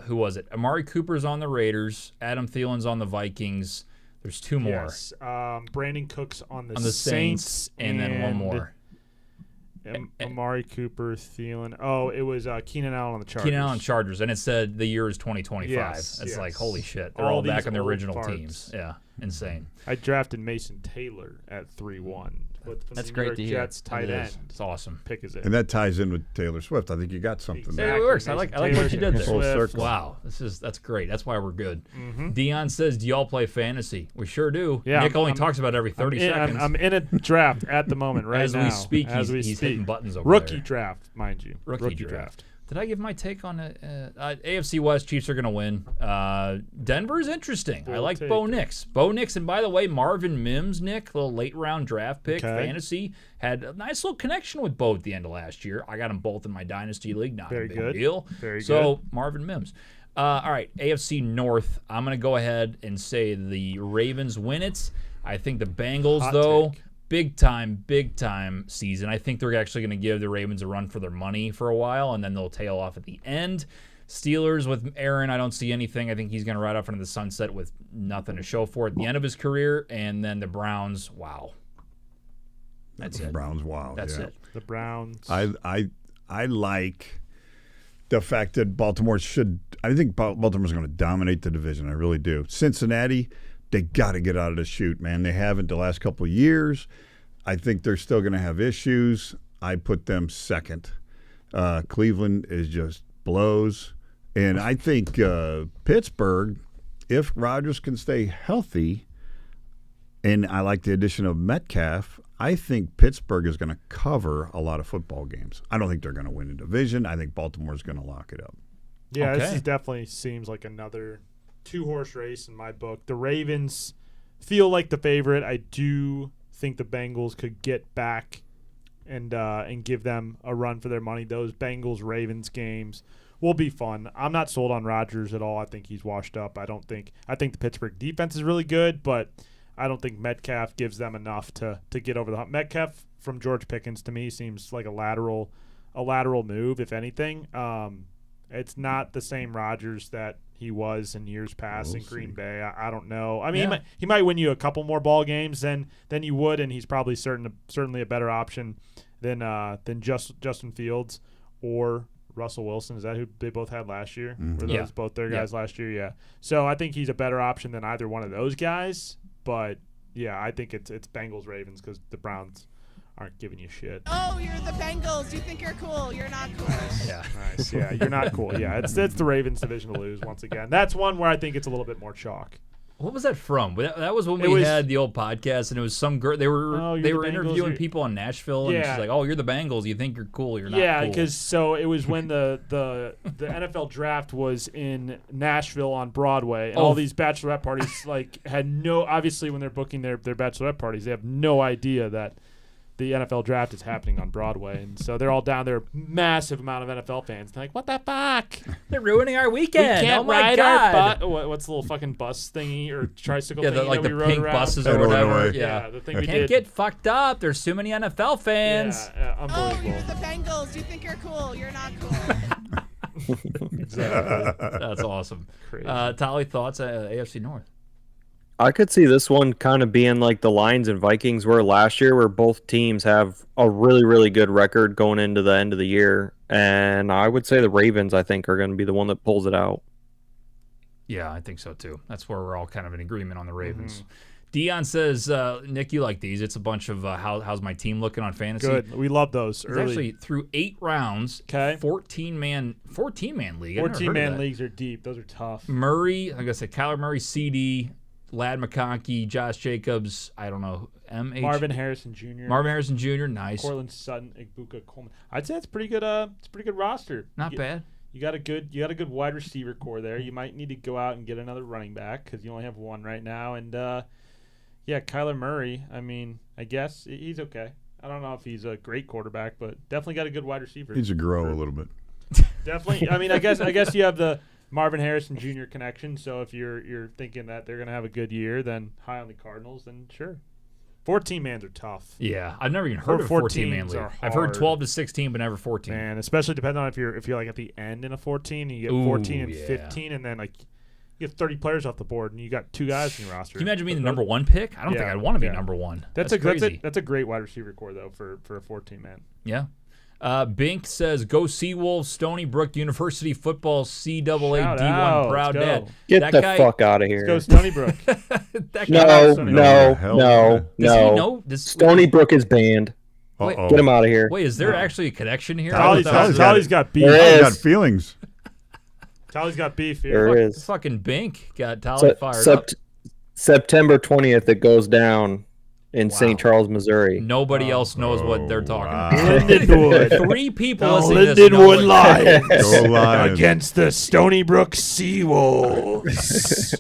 who was it? Amari Cooper's on the Raiders. Adam Thielen's on the Vikings. There's two more. Yes. Brandon Cook's on the Saints. And then one more. Amari Cooper, Thielen. Oh, it was Keenan Allen on the Chargers. Keenan Allen Chargers. And it said the year is 2025. Yes, It's yes. like, holy shit. They're All all back these on the old original farts. teams. Yeah. Insane. I drafted Mason Taylor at 3-1. That's the great New York to hear. Jets tight It end. is. It's awesome. Pick is it. And that ties in with Taylor Swift. I think you got something Exactly. there. It works. I Mason like what you did there. Full circle. Wow, that's great. That's why we're good. Dion says, "Do y'all play fantasy?" We sure do. Yeah, Nick only I'm- talks about it every 30 seconds. I'm in a draft at the moment right As now. we speak, As we he's speak. hitting buttons over Rookie there. draft, mind you. Rookie draft. Did I give my take on it? AFC West? Chiefs are going to win. Denver's interesting. I Bold like take. Bo Nix. Bo Nix, and by the way, Marvin Mims, Nick, little late round draft pick, Okay. fantasy, had a nice little connection with Bo at the end of last year. I got them both in my dynasty league. Not Very a big good. deal. Very so Marvin Mims. All right, AFC North. I'm going to go ahead and say the Ravens win it. I think the Bengals, Hot though. take. Big time season. I think they're actually going to give the Ravens a run for their money for a while, and then they'll tail off at the end. Steelers with Aaron, I don't see anything. I think he's going to ride off into the sunset with nothing to show for it at the end of his career. And then the Browns, wow. That's it. Browns, wow. That's yeah. it. The Browns. I like the fact that Baltimore should. I think Baltimore's going to dominate the division. I really do. Cincinnati, they got to get out of the chute, man. They haven't the last couple of years. I think they're still going to have issues. I put them second. Cleveland is just blows. And I think Pittsburgh, if Rodgers can stay healthy, and I like the addition of Metcalf, I think Pittsburgh is going to cover a lot of football games. I don't think they're going to win a division. I think Baltimore's going to lock it up. Yeah, Okay. this is definitely seems like another two-horse race in my book. The Ravens feel like the favorite. I do think the Bengals could get back and give them a run for their money. Those Bengals-Ravens games will be fun. I'm not sold on Rodgers at all. I think he's washed up. I think the Pittsburgh defense is really good, but I don't think Metcalf gives them enough to get over the hump. Metcalf from George Pickens to me seems like a lateral move, if anything. It's not the same Rodgers that he was in years past in Green Bay. I don't know. I mean, he might win you a couple more ball games than you would, and he's probably certainly a better option than Justin Fields or Russell Wilson. Is that who they both had last year? Were those both their guys last year? Yeah. So I think he's a better option than either one of those guys. But yeah, I think it's Bengals Ravens because the Browns aren't giving you shit. Oh, you're the Bengals. You think you're cool. You're not cool. Yeah. Nice. Yeah, you're not cool. Yeah, it's the Ravens division to lose once again. That's one where I think it's a little bit more chalk. What was that from? That was when It we was- had the old podcast, and it was some girl. They were Oh, you're they the were Bengals, interviewing you're- people in Nashville, and Yeah. she's like, "Oh, you're the Bengals. You think you're cool. You're not Yeah, cool." because so it was when the NFL draft was in Nashville on Broadway, and all these bachelorette parties had no. Obviously, when they're booking their bachelorette parties, they have no idea that the NFL draft is happening on Broadway, and so they're all down there, massive amount of NFL fans. They're like, "What the fuck? they're ruining our weekend. We can't oh my ride god! our what's the little fucking bus thingy or tricycle Yeah, thingy like that the we rode pink around? buses In or whatever. Illinois. Yeah, the thing we can't did. get fucked up. There's too many NFL fans. Yeah, Oh, unbelievable. you're the Bengals. You think you're cool. You're not cool. Exactly. That's awesome. Crazy. Tolly, thoughts? AFC North. I could see this one kind of being like the Lions and Vikings were last year, where both teams have a really, really good record going into the end of the year. And I would say the Ravens, I think, are going to be the one that pulls it out. Yeah, I think so too. That's where we're all kind of in agreement on the Ravens. Dion says, Nick, you like these. It's a bunch of how's my team looking on fantasy. Good. We love those It's early. actually through 8 rounds, 14-man league. 14-man leagues are deep. Those are tough. Murray, like I said, Kyler Murray, CD, Lad McConkey, Josh Jacobs, I don't know, Marvin Harrison Jr. Nice. Cortland Sutton, Igbuka Coleman. I'd say it's pretty good. It's a pretty good roster. Not bad. You got a good wide receiver core there. You might need to go out and get another running back because you only have one right now. And yeah, Kyler Murray. I mean, I guess he's okay. I don't know if he's a great quarterback, but definitely got a good wide receiver. Needs to grow a little bit. Definitely. I mean, I guess you have the Marvin Harrison Jr. connection. So if you're thinking that they're gonna have a good year, then high on the Cardinals, then sure. 14-mans are tough. Yeah, I've never even heard of a 14-man league. I've heard 12 to 16, but never 14. Man, especially depending on if you're like at the end in a 14, and you get 14 and 15, and then like you get 30 players off the board, and you got 2 guys in your roster. Can you imagine being the number 1 pick? I don't think I'd want to be number 1. That's crazy. That's a great wide receiver core though for a 14-man. Yeah. Bink says, "Go Seawolves, Stony Brook University football, CAA D1 proud dad." Get that the guy, fuck out of here. Let's go Stony Brook. No. Does he know? Stony Brook is banned. Uh-oh. Get him out of here. Wait, is there actually a connection here? Tolly's got beef. There Got feelings. Tolly's got beef here. There is. Fucking Bink got Tolly fired up. September 20th, it goes down in St. Charles, Missouri. Nobody else knows what they're talking about. Lindenwood. 3 people listening to this. Lindenwood Lions. Go Lions. Against the Stony Brook Seawolves.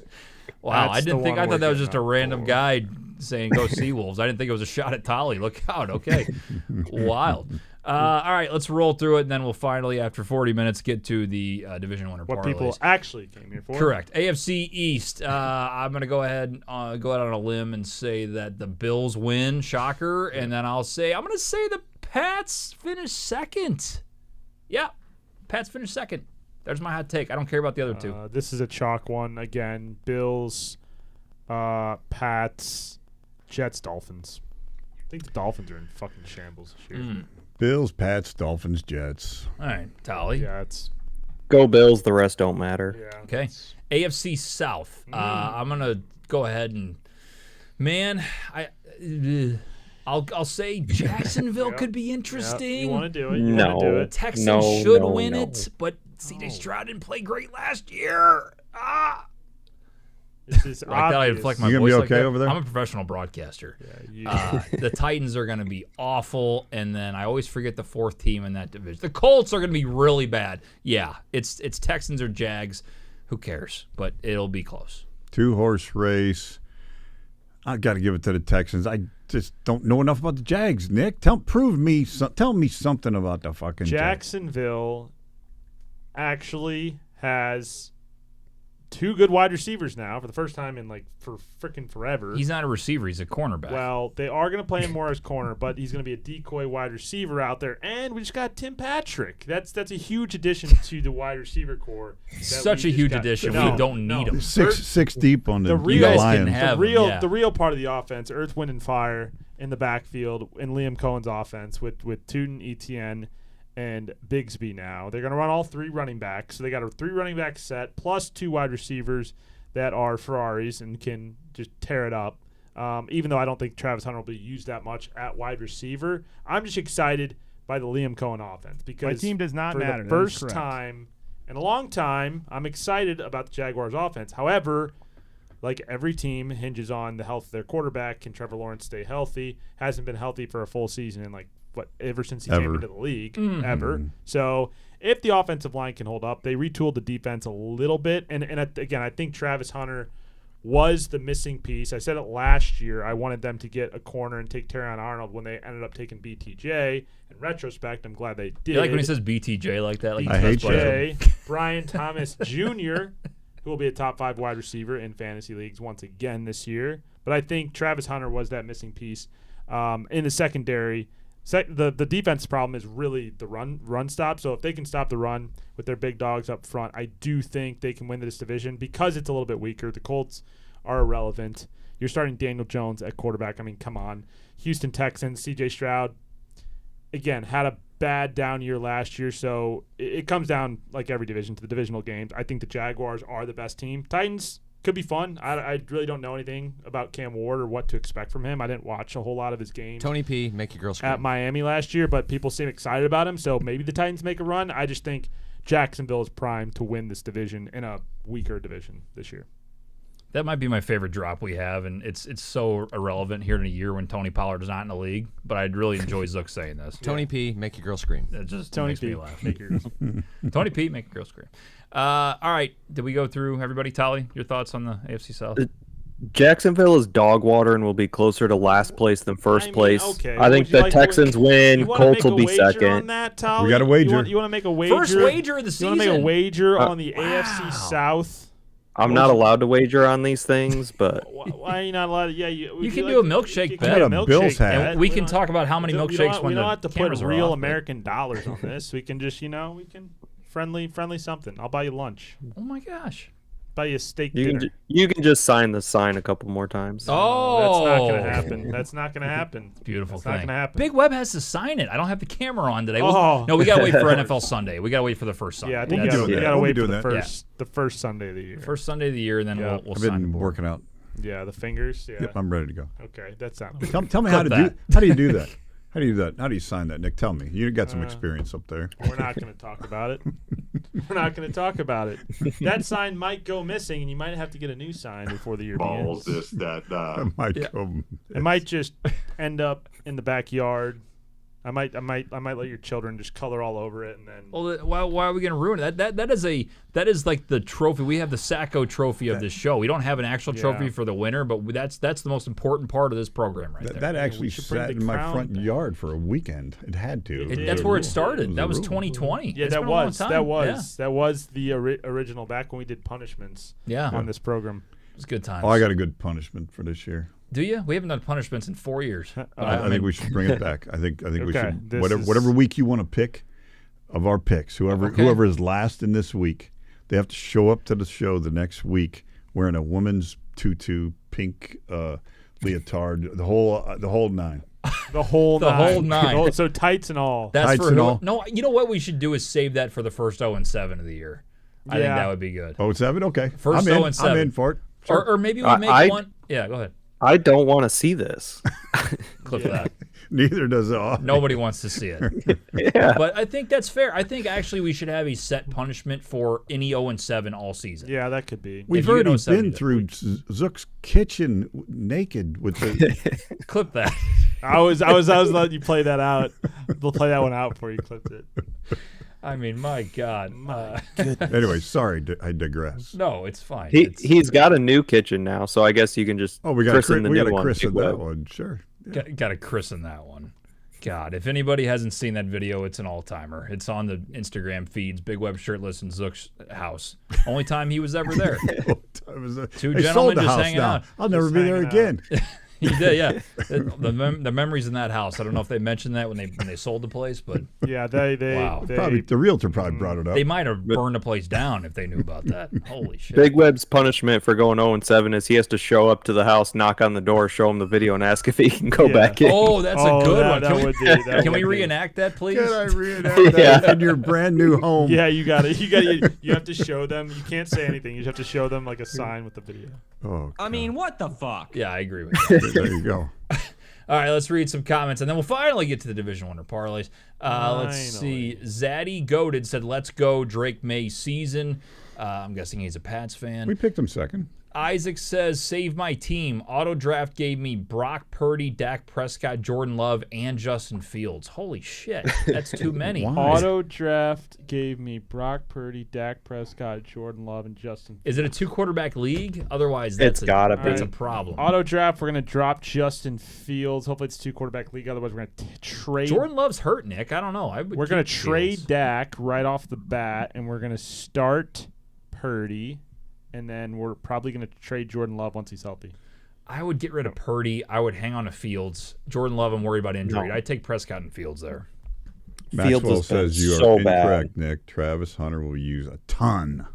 Wow, That's I the one thought that we're was just a getting random for. guy saying go Seawolves. I didn't think it was a shot at Tolly. Look out. Okay. Wild. All right, let's roll through it, and then we'll finally, after 40 minutes, get to the division winner What parlays. people actually came here for. Correct. AFC East. I'm going to go ahead on a limb and say that the Bills win. Shocker. And then I'm going to say the Pats finish second. Yeah, Pats finish second. There's my hot take. I don't care about the other 2. This is a chalk one. Again, Bills, Pats, Jets, Dolphins. I think the Dolphins are in fucking shambles this year. Bills, Pats, Dolphins, Jets. All right, Tolly. Yeah, it's... Go Bills. The rest don't matter. Yeah, Okay. AFC South. I'm going to go ahead and, man, I'll say Jacksonville could be interesting. You want to do it? No. Want to do it? Texans should win it, but C.J. Stroud didn't play great last year. This is Like that, I obvious. inflect my You gonna voice be like okay that. over there? I'm a professional broadcaster. Yeah, The Titans are going to be awful, and then I always forget the 4th team in that division. The Colts are going to be really bad. Yeah, it's Texans or Jags. Who cares? But it'll be close. 2-horse race. I got to give it to the Texans. I just don't know enough about the Jags, Nick. Tell me something about the fucking Jags. Jacksonville actually has 2 good wide receivers now for the first time in for freaking forever. He's not a receiver. He's a cornerback. Well, they are going to play him more as corner, but he's going to be a decoy wide receiver out there. And we just got Tim Patrick. That's a huge addition to the wide receiver core. Such a huge addition. We don't need him. Six deep on the you guys Lions. can have the real part of the offense, Earth, Wind, and Fire in the backfield in Liam Cohen's offense with Tootin, Etienne, and Bigsby now. They're going to run all 3 running backs. So they got a 3 running back set plus 2 wide receivers that are Ferraris and can just tear it up. Even though I don't think Travis Hunter will be used that much at wide receiver, I'm just excited by the Liam Cohen offense because my team does not for matter. the That is first correct. time in a long time, I'm excited about the Jaguars offense. However, like every team hinges on the health of their quarterback. Can Trevor Lawrence stay healthy? Hasn't been healthy for a full season in ever since he came into the league, ever. So if the offensive line can hold up, they retooled the defense a little bit. And again, I think Travis Hunter was the missing piece. I said it last year. I wanted them to get a corner and take Terrion Arnold when they ended up taking BTJ. In retrospect, I'm glad they did. You like when he says BTJ like that? Like I hate BTJ, Brian Thomas Jr., who will be a top 5 wide receiver in fantasy leagues once again this year. But I think Travis Hunter was that missing piece in the secondary. The defense problem is really the run stop. So if they can stop the run with their big dogs up front, I do think they can win this division because it's a little bit weaker. The Colts are irrelevant. You're starting Daniel Jones at quarterback. I mean, come on. Houston Texans, C.J. Stroud, again, had a bad down year last year, so it comes down like every division to the divisional games. I think the Jaguars are the best team. Titans could be fun. I really don't know anything about Cam Ward or what to expect from him. I didn't watch a whole lot of his games. Tony P, make your girl scream. At Miami last year, but people seem excited about him, so maybe the Titans make a run. I just think Jacksonville is primed to win this division in a weaker division this year. That might be my favorite drop we have, and it's so irrelevant here in a year when Tony Pollard is not in the league. But I'd really enjoy Zook saying this. Tony P, make your girl scream. It just Tony makes P, me laugh. make your Tony P, make a girl scream. All right, did we go through everybody? Tally, your thoughts on the AFC South? Jacksonville is dog water and will be closer to last place than first place. Okay. I think the Texans win. Colts will be second. That, we got a wager. You want to make a wager? First wager of the season. You want to make a wager on the AFC South? I'm not allowed to wager on these things, but why are you not allowed to? Yeah, you can do a milkshake bet. a Bills hat. And we can talk about how many milkshakes when we the don't have to put cameras are real off, American dollars on this. We can just, we can friendly something. I'll buy you lunch. Oh my gosh. Buy you a steak you dinner. you can just sign the sign a couple more times. Oh, that's not gonna happen. That's not gonna happen. Beautiful that's thing. Not gonna happen. Big Web has to sign it. I don't have the camera on today. Oh. No, we gotta wait for NFL Sunday. We gotta wait for the first Sunday. Yeah, I think We'll we do gotta that. wait We'll for be the first Sunday of the year. First Sunday of the year, and then Yeah. we'll I've sign the been board. working out. Yeah, the fingers. Yeah. Yep, I'm ready to go. Okay, that sounds. Tell me how to that. do. How do you do that? How do you do that? How do you sign that, Nick? Tell me. You got some experience up there. We're not going to talk about it. We're not going to talk about it. That sign might go missing, and you might have to get a new sign before the year Balls, begins. this, that, It might just end up in the backyard. I might let your children just color all over it, and then. Well, why are we going to ruin it? That is like the trophy. We have the Sacco Trophy of this show. We don't have an actual trophy for the winner, but that's the most important part of this program right there. That actually should bring sat the in my crown front back. yard for a weekend. It had to. That's where it started. That was a rule. 2020. Yeah, It's that been a long was time. that was the original back when we did punishments. Yeah. On this program. It was good times. Oh, I got a good punishment for this year. Do you? We haven't done punishments in 4 years. I think we should bring it back. I think we Okay, should this whatever is- week you want to pick of our picks. Whoever is last in this week, they have to show up to the show the next week wearing a woman's tutu, pink leotard, the whole nine. The whole The whole nine. So tights and all. That's Tights for and who? all. No, you know what we should do is save that for the first 0-7 of the year. I think Yeah. that would be good. 0-7? Okay. First I'm in. 0-7. I'm in for it. Sure. Or maybe we make one. Yeah, go ahead. I don't want to see this. Clip that. Neither does Austin. Nobody wants to see it. Yeah. But I think that's fair. I think actually we should have a set punishment for any 0-7 all season. Yeah, that could be. We've If you get already 0-7, been through Zook's kitchen naked with the. Clip that. I was letting you play that out. We'll play that one out before you clipped it. I mean, my God. Anyway, sorry, I digress. No, it's fine. He's got a new kitchen now, so I guess you can just Oh, we got christen the we new got to one. christen Big that Web. one. Sure. Got to christen that one. God, if anybody hasn't seen that video, it's an all-timer. It's on the Instagram feeds, Big Web Shirtless in Zook's house. Only time he was ever there. Two They gentlemen sold the just house hanging now. out. I'll never Just be there hanging out. again. He did, yeah. The memories in that house. I don't know if they mentioned that when they sold the place, but Yeah, they Wow. Probably the realtor probably brought it up. they might have burned the place down if they knew about that. Holy shit. Big Web's punishment for going 0-7 is he has to show up to the house, knock on the door, show him the video, and ask if he can go Yeah. back in. Oh, that's a good one. That Can we- would be. That Can we would be. reenact that, please? Can I reenact that in your brand new home? Yeah, you got it. You have to show them. You can't say anything. You just have to show them like a sign with the video. Oh, I mean, what the fuck? Yeah, I agree with you. there you go. All right, let's read some comments, and then we'll finally get to the division winner parlays. Let's see. Zaddy Goated said, "Let's go Drake May season." I'm guessing he's a Pats fan. We picked him second. Isaac says, "Save my team. Auto draft gave me Brock Purdy, Dak Prescott, Jordan Love, and Justin Fields. Holy shit, that's too many." Why? Auto draft gave me Brock Purdy, Dak Prescott, Jordan Love, and Justin. Is it a 2-quarterback league? Otherwise, that's It's gotta that's be. a problem. Auto draft, we're gonna drop Justin Fields. Hopefully, it's 2-quarterback league. Otherwise, we're gonna trade. Jordan Love's hurt, Nick. I don't know. We're gonna keep trade Fields. Dak right off the bat, and we're gonna start Purdy, and then we're probably gonna trade Jordan Love once he's healthy. I would get rid of Purdy. I would hang on to Fields. Jordan Love, I'm worried about injury. No. I'd take Prescott and Fields there. Fields Maxwell has been says you are so incorrect, bad. Nick. Travis Hunter will use a ton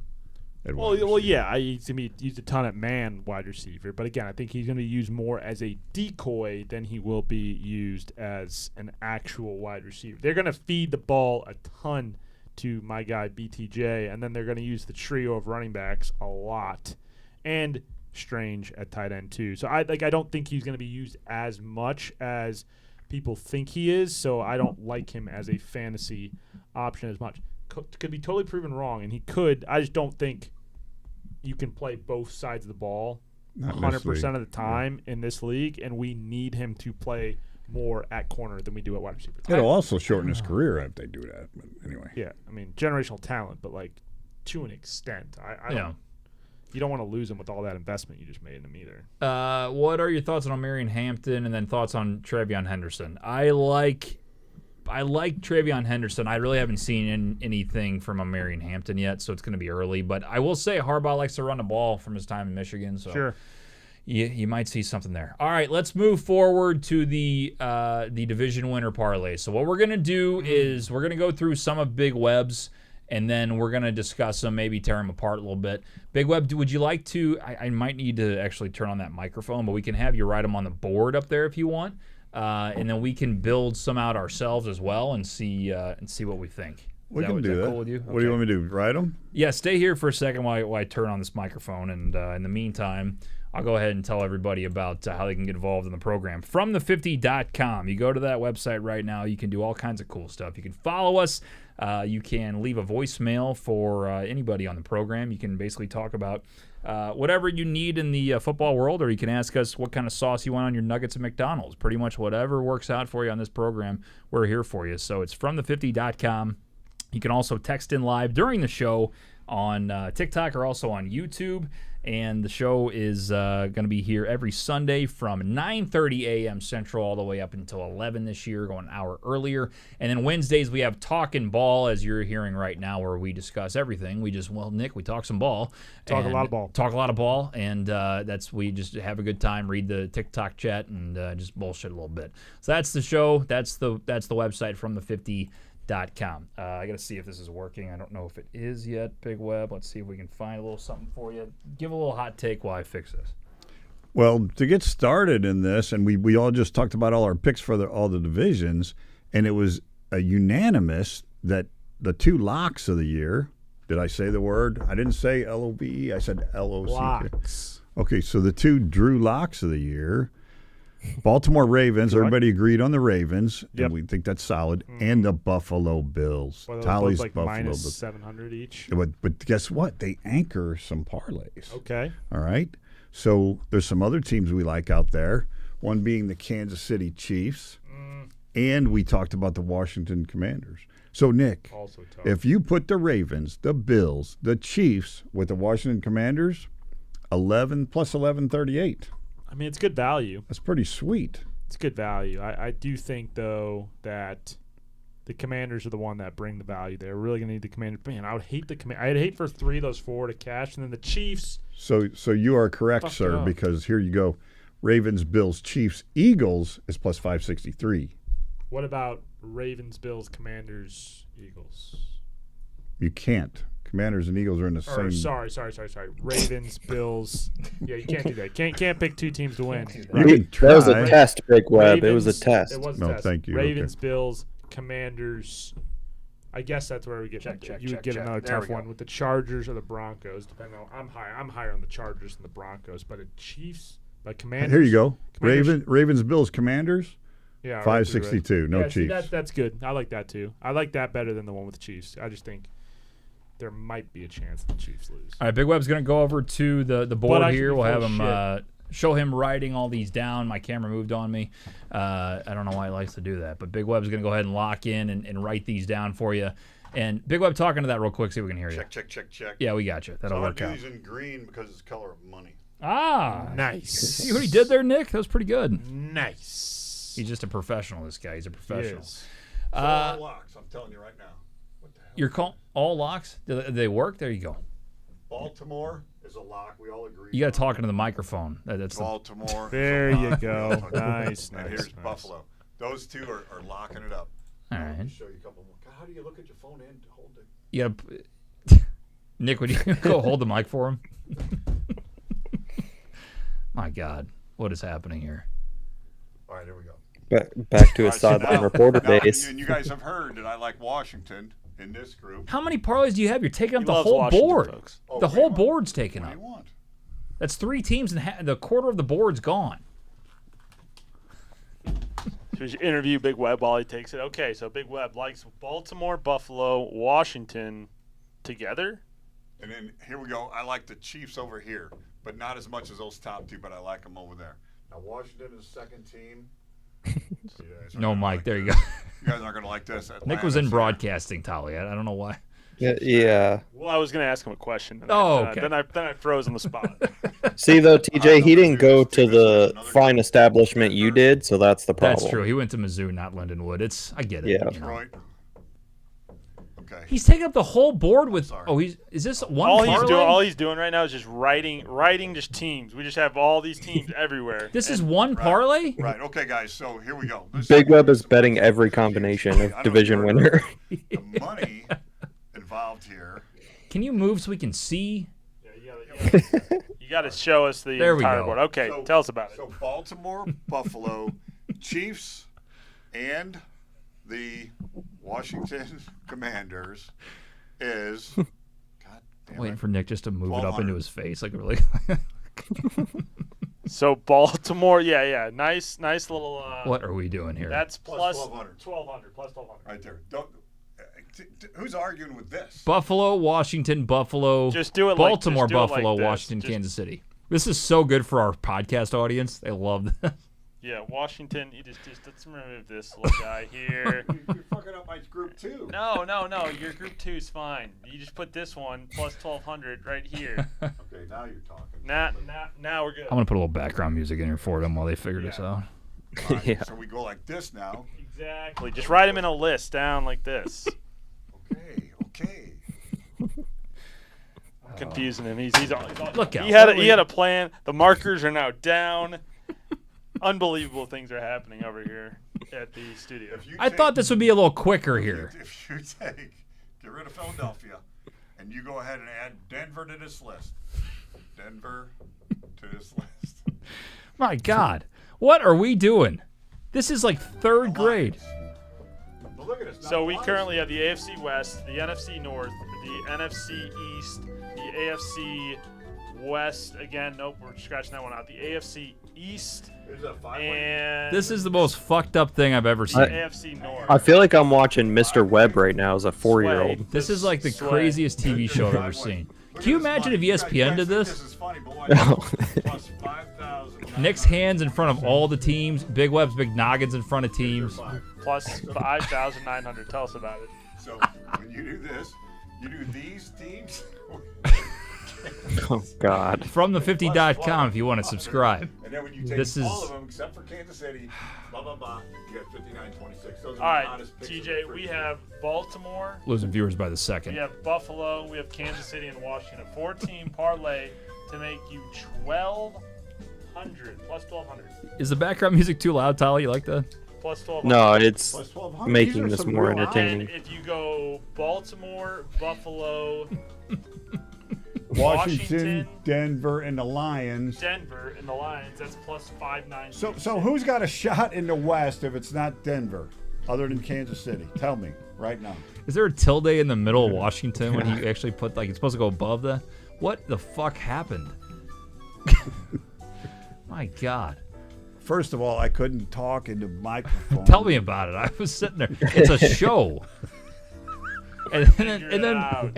at Well, wide well, receiver. yeah, he's going to be used a ton at man wide receiver. But again, I think he's going to be used more as a decoy than he will be used as an actual wide receiver. They're going to feed the ball a ton to my guy BTJ, and then they're going to use the trio of running backs a lot, and Strange at tight end too. So I don't think he's going to be used as much as people think he is. So I don't like him as a fantasy option as much. Could be totally proven wrong, and he could. I just don't think you can play both sides of the ball Not 100% of the time in this league, and we need him to play more at corner than we do at wide receiver. It'll also shorten his career if they do that. But anyway. Yeah, I mean, generational talent, but like to an extent. I don't. You don't want to lose him with all that investment you just made in him either. What are your thoughts on Marion Hampton, and then thoughts on Travion Henderson? I like Travion Henderson. I really haven't seen anything from Marion Hampton yet, so it's going to be early. But I will say Harbaugh likes to run the ball from his time in Michigan, so Sure. you might see something there. All right, let's move forward to the division winner parlay. So what we're going to do is we're going to go through some of Big Web's, and then we're going to discuss them, maybe tear them apart a little bit. Big Web, would you like to – I might need to actually turn on that microphone, but we can have you write them on the board up there if you want. And then we can build some out ourselves as well and see what we think. We can do that. Cool with you? What do you want me to do? Write them? Yeah, stay here for a second while I turn on this microphone. And in the meantime, I'll go ahead and tell everybody about how they can get involved in the program. FromThe50.com. You go to that website right now. You can do all kinds of cool stuff. You can follow us. You can leave a voicemail for anybody on the program. You can basically talk about whatever you need in the football world, or you can ask us what kind of sauce you want on your nuggets at McDonald's. Pretty much whatever works out for you on this program, we're here for you. So it's FromThe50.com. You can also text in live during the show on TikTok or also on YouTube. And the show is going to be here every Sunday from 9:30 a.m. Central all the way up until 11 this year, going an hour earlier. And then Wednesdays we have Talkin Ball, as you're hearing right now, where we discuss everything. Nick, we talk some ball. Talk a lot of ball. Talk a lot of ball, and we just have a good time, read the TikTok chat, and just bullshit a little bit. So that's the show. That's the website from the50.com. I got to see if this is working. I don't know if it is yet, Big Web. Let's see if we can find a little something for you. Give a little hot take while I fix this. Well, to get started in this, and we all just talked about all our picks for all the divisions, and it was a unanimous that the two locks of the year, did I say the word? I didn't say L-O-V-E. I said L-O-C-K. Locks. Okay, so the two Drew locks of the year, Baltimore Ravens, everybody agreed on the Ravens, Yep. and we think that's solid, and the Buffalo Bills. Well, Tally's like Buffalo minus Bills. 700 each. But guess what? They anchor some parlays. Okay. All right. So there's some other teams we like out there. One being the Kansas City Chiefs, and we talked about the Washington Commanders. So Nick, Also tough. if you put the Ravens, the Bills, the Chiefs with the Washington Commanders, 11 plus 1138. I mean, it's good value. That's pretty sweet. It's good value. I do think, though, that the Commanders are the one that bring the value. They're really going to need the Commanders. Man, I would hate the I'd hate for 3 of those 4 to cash, and then the Chiefs. So you are correct, Fuck sir, up. because here you go. Ravens, Bills, Chiefs, Eagles is plus 563. What about Ravens, Bills, Commanders, Eagles? You can't. Commanders and Eagles are in the Or, same. sorry. Ravens, Bills. Yeah, you can't do that. Can't pick 2 teams to win. You can That was try. a test, Big Web. It Ravens- was a test. It was a No, test. thank you. Ravens, Okay. Bills, Commanders. I guess that's where we get. You would get check. another There tough we one go. with the Chargers or the Broncos. Depending on, I'm higher on the Chargers than the Broncos, but the Chiefs, like Commanders. Here you go. Commanders- Ravens, Bills, Commanders, Yeah, right 562. through, No right. Yeah, see, Chiefs. that's good. I like that too. I like that better than the one with the Chiefs. I just think there might be a chance the Chiefs lose. All right, Big Web's going to go over to the board I can here. be We'll full have of him show him writing all these down. My camera moved on me. I don't know why he likes to do that, but Big Web's going to go ahead and lock in and write these down for you. And Big Web, talking to that real quick, see if we can hear you. Check. Yeah, we got you. That'll work out. in green because it's the color of money. Ah, Nice. see what he did there, Nick? That was pretty good. Nice. He's just a professional, this guy. He's a professional. Yes. all locks, I'm telling you right now. What the hell? You're call all locks? Do they work? There you go. Baltimore is a lock. We all agree. You got to talk into the microphone. That's the, Baltimore. There you go. Nice. And here's Buffalo. Those two are locking it up. all right. Show you a couple more. God, how do you look at your phone and hold it? You got Nick, would you go hold the mic for him? My God, what is happening here? All right, here we go. Back to his All right, sideline now- reporter now, days. And you guys have heard that I like Washington in this group. How many parlays do you have? You're taking up He the loves whole Washington, board. folks. Oh, The what whole do you want? board's taken What up. do you want? That's 3 teams, and the quarter of the board's gone. Should we interview Big Web while he takes it? Okay, so Big Web likes Baltimore, Buffalo, Washington together. And then here we go. I like the Chiefs over here, but not as much as those top 2, but I like them over there. Now, Washington is the second team. See, guys No, aren't gonna Mike, like there you this. go. You guys aren't going to like this. Nick was in Atlanta's broadcasting, Tali. I don't know why. Yeah. Well, I was going to ask him a question. And Oh, I, okay. Then I froze on the spot. See, though, TJ, he didn't go to the fine establishment you did, so that's the problem. That's true. He went to Mizzou, not Lindenwood. I get it. Yeah. you know. Detroit. Okay. He's taking up the whole board with. Sorry. Oh, is this one all parlay? he's doing right now is just writing just teams. We just have all these teams everywhere. This is And one parlay. Right. Okay, guys. So here we go. Big Web is betting every combination of division winner. The money involved here. Can you move so we can see? you got to show us the There we entire go. board. Okay, So- tell us about it. So Baltimore, Buffalo, Chiefs, and the Washington Commanders is. God damn Waiting it. for Nick just to move it up 1,200. into his face, like really. So Baltimore, yeah, nice little. What are we doing here? That's Plus plus 1,200. 1,200, plus 1,200. Right there. Don't. Who's arguing with this? Buffalo, Washington, Buffalo. Just do it like- Baltimore, just do it like Buffalo, this. Washington, Just- Kansas City. This is so good for our podcast audience. They love this. Yeah, Washington. You just let's remove this little guy here. You're fucking up my group too. No. Your group 2 is fine. You just put this one plus 1,200 right here. Okay, now you're talking. Now we're good. I'm gonna put a little background music in here for them while they figure this out. All right, Yeah. So we go like this now. Exactly. Just write them in a list down like this. Okay. Confusing him. He's all, Look out. He had a plan. The markers are now down. Unbelievable things are happening over here at the studio. If you I thought this would be a little quicker here. If you get rid of Philadelphia, and you go ahead and add Denver to this list. Denver to this list. My God, what are we doing? This is like third grade. But look at this. So we currently have the AFC West, the NFC North, the NFC East, the AFC West. Again, nope, we're scratching that one out. The AFC East and This is the most fucked up thing I've ever seen. AFC North. I feel like I'm watching Mr. Webb right now as a 4-year-old. This is like the Sway. craziest TV show I've ever seen. Can you imagine if ESPN did this? This is funny, but why not? Plus 5,000. Nick's hands in front of all the teams. Big Web's big noggins in front of teams. Plus 5,900. Tell us about it. So when you do this, you do these teams. Oh, God. From the50.com if you want to subscribe. And then when you take This is- all of them except for Kansas City, blah, blah, blah, you got 59-26. Those are All the right, hottest picks of TJ, the we first have Baltimore, Losing viewers by the we second. have Buffalo, we have Kansas City, and Washington. 4-team parlay to make you 1,200 plus 1,200 Is the background music too loud, Tyler? You like that? plus 1,200. No, it's Plus 1,200. making These are this some more real entertaining. And if you go Baltimore, Buffalo, Washington, Washington, Denver, and the Lions. Denver, and the Lions, that's plus 5,900. So who's got a shot in the West if it's not Denver, other than Kansas City? Tell me right now. Is there a tilde in the middle of Washington when you actually put, like, it's supposed to go above the? What the fuck happened? My God. First of all, I couldn't talk into the microphone. Tell me about it. I was sitting there. It's a show. And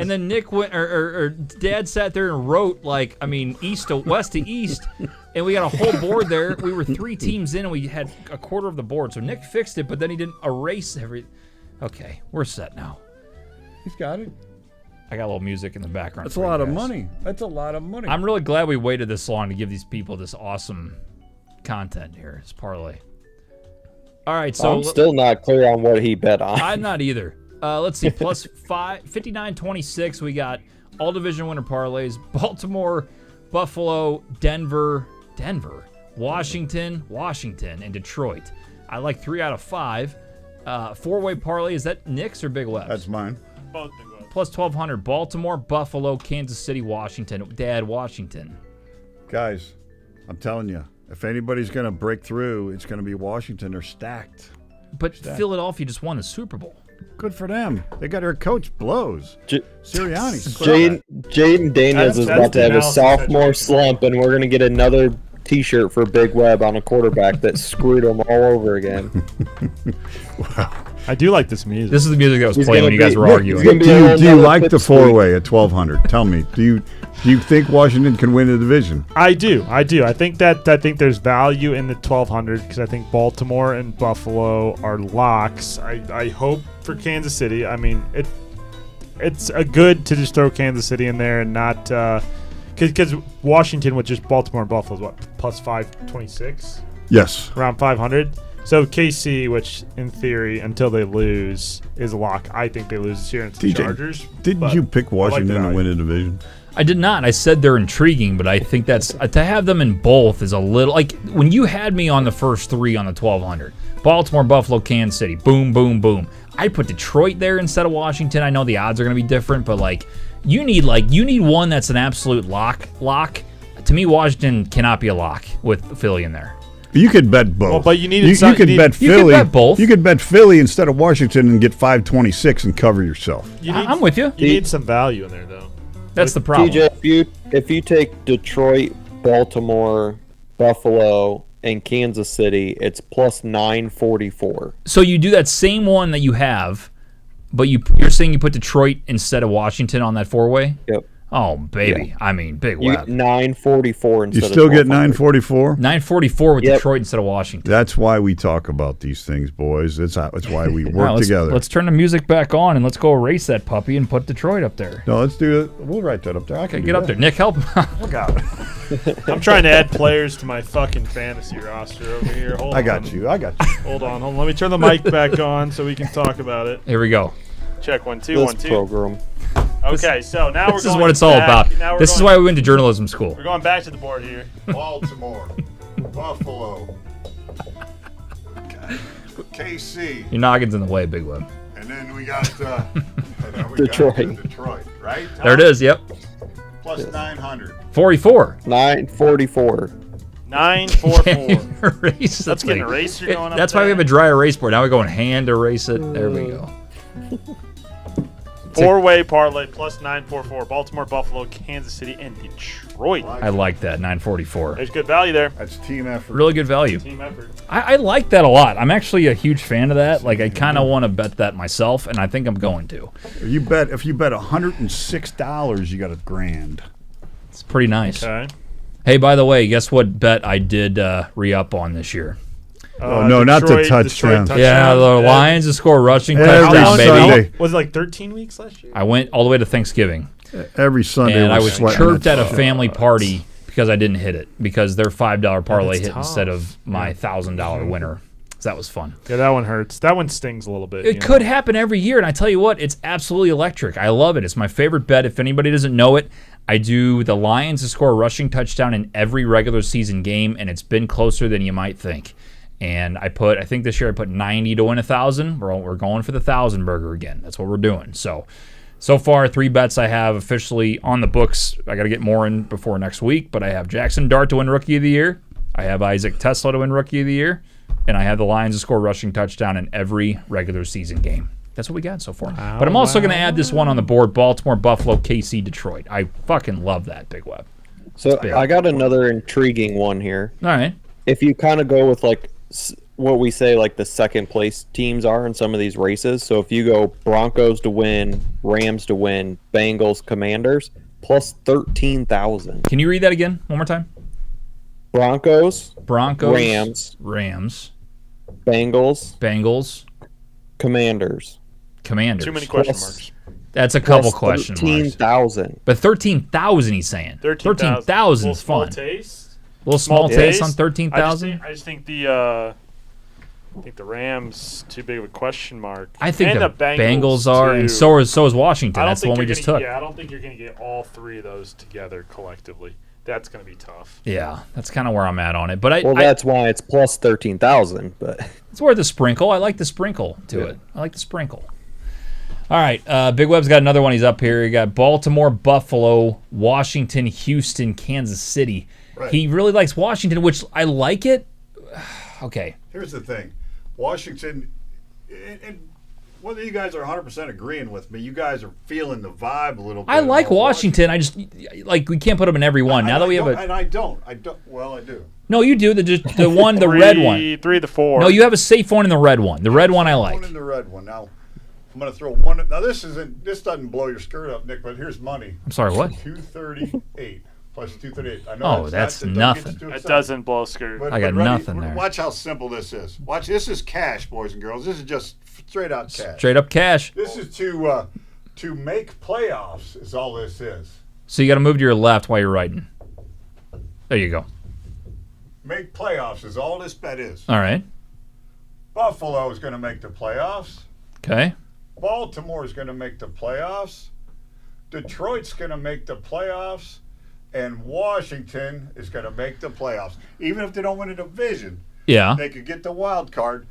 then Nick went, or Dad sat there and wrote, like, I mean, east to west to east, and we got a whole board there. We were 3 teams in, and we had a quarter of the board. So Nick fixed it, but then he didn't erase every. Okay, we're set now. He's got it. I got a little music in the background. That's a for you lot of guys. money. That's a lot of money. I'm really glad we waited this long to give these people this awesome content here. It's parlay. All right, so I'm still not clear on what he bet on. I'm not either. Let's see, plus 59-26. We got all division winner parlays: Baltimore, Buffalo, Denver, Washington, and Detroit. I like 3 out of 5. 4-way parlay. Is that Nick's or Big Web's? That's mine. both Big Webs. plus 1,200. Baltimore, Buffalo, Kansas City, Washington. Dad, Washington. Guys, I'm telling you, if anybody's going to break through, it's going to be Washington. They're stacked. But Philadelphia just won the Super Bowl. Good for them. They got their coach blows. Sirianni's Jaden Daniels is about to have a sophomore slump, and we're going to get another T-shirt for Big Web on a quarterback that screwed him all over again. Wow. I do like this music. This is the music that was playing when you guys were arguing. Do you like the four-way at 1,200? Tell me. Do you think Washington can win the division? I do. I think there's value in the 1,200 because I think Baltimore and Buffalo are locks. I hope for Kansas City. I mean, it's a good to just throw Kansas City in there and not because Washington with just Baltimore and Buffalo is what, plus 526? Yes. Around 500. So KC, which in theory, until they lose, is a lock. I think they lose this year into the Chargers. Didn't you pick Washington to win a division? I did not. I said they're intriguing, but I think that's to have them in both is a little like when you had me on the first three on the 1,200. Baltimore, Buffalo, Kansas City. Boom, boom, boom. I put Detroit there instead of Washington. I know the odds are going to be different, but you need one that's an absolute lock. To me, Washington cannot be a lock with Philly in there. You could bet both. Well, but you could bet Philly. You could bet both. You could bet Philly instead of Washington and get 526 and cover yourself. I'm with you. You need some value in there, though. That's the problem. TJ, if you take Detroit, Baltimore, Buffalo, and Kansas City, it's plus 944. So you do that same one that you have, but you're saying you put Detroit instead of Washington on that four-way? Yep. Oh, baby. Yeah. I mean, big web. 944 instead of You still get 944? 944 with Detroit instead of Washington. That's why we talk about these things, boys. That's why we work together. Let's turn the music back on and let's go erase that puppy and put Detroit up there. No, let's do it. We'll write that up there. Okay, get up there. Nick, help. Look out. I'm trying to add players to my fucking fantasy roster over here. Hold on. I got you. Hold on. Let me turn the mic back on so we can talk about it. Here we go. Check 1 2 1 2. Program. Okay, so now we're going. This is what it's all about. This is why we went to journalism school. We're going back to the board here. Baltimore, Buffalo, KC. Your noggin's in the way, Big Web. And then we got Detroit, right? There it is. Yep. Plus 900. 44. 944. 944. Erase Let's get an eraser going up. That's why we have a dry erase board. Now we're going hand erase it. There we go. Four-way parlay plus 944. Baltimore, Buffalo, Kansas City, and Detroit. I like that 944. There's good value there. That's team effort. Really good value. Team effort. I like that a lot. I'm actually a huge fan of that. I kind of want to bet that myself, and I think I'm going to. If you bet $106, you got $1,000. It's pretty nice. Okay. Hey, by the way, guess what bet I did re-up on this year? No, not the touchdown. Yeah, the Lions to score rushing touchdown, baby. Was it like 13 weeks last year? I went all the way to Thanksgiving. Every Sunday, and I was chirped at a family party because I didn't hit it because their $5 parlay hit instead of my $1,000 winner. So that was fun. Yeah, that one hurts. That one stings a little bit. It could happen every year, and I tell you what, it's absolutely electric. I love it. It's my favorite bet. If anybody doesn't know it, I do the Lions to score a rushing touchdown in every regular season game, and it's been closer than you might think. And I think this year I put 90 to win 1,000. We're going for the 1,000 burger again. That's what we're doing. So far, 3 bets I have officially on the books. I got to get more in before next week, but I have Jackson Dart to win Rookie of the Year. I have Isaac Tesla to win Rookie of the Year. And I have the Lions to score rushing touchdown in every regular season game. That's what we got so far. Wow, but I'm also going to add this one on the board, Baltimore, Buffalo, KC, Detroit. I fucking love that, Big Web. So I got another intriguing one here. All right. If you kind of go with what we say the second place teams are in some of these races. So if you go Broncos to win, Rams to win, Bengals, Commanders, plus 13,000. Can you read that again one more time? Broncos, Rams, Bengals, Commanders. Too many question marks. That's a couple question marks. 13,000. But 13,000 he's saying. 13,000 is fun. A little small taste on 13,000. I just think the Rams too big of a question mark. I think the Bengals are, too. and so is Washington. That's the one we just took. Yeah, I don't think you're going to get all 3 of those together collectively. That's going to be tough. Yeah, that's kind of where I'm at on it. But that's why it's plus 13,000. But it's worth a sprinkle. I like the sprinkle to it. I like the sprinkle. All right, Big Web's got another one. He's up here. He got Baltimore, Buffalo, Washington, Houston, Kansas City. Right. He really likes Washington, which I like it. Okay. Here's the thing. Washington, and whether you guys are 100% agreeing with me, you guys are feeling the vibe a little bit. I like Washington. I just, like, we can't put them in every one. Now that we have a... And I don't. Well, I do. No, you do. The one, the red one. 3 to 4. No, you have a safe one in the red one. The red one I like. One in the red one. Now, I'm going to throw one. Now, this doesn't blow your skirt up, Nick, but here's money. I'm sorry, what? 238 plus 238. I know Oh, that's nothing. It doesn't blow skirt. I got nothing there. Watch how simple this is. Watch, this is cash, boys and girls. This is just straight out cash. Straight up cash. This is to make playoffs is all this is. So you got to move to your left while you're writing. There you go. Make playoffs is all this bet is. All right. Buffalo is going to make the playoffs. Okay. Baltimore is going to make the playoffs. Detroit's going to make the playoffs. And Washington is going to make the playoffs. Even if they don't win a division, Yeah. they could get the wild card.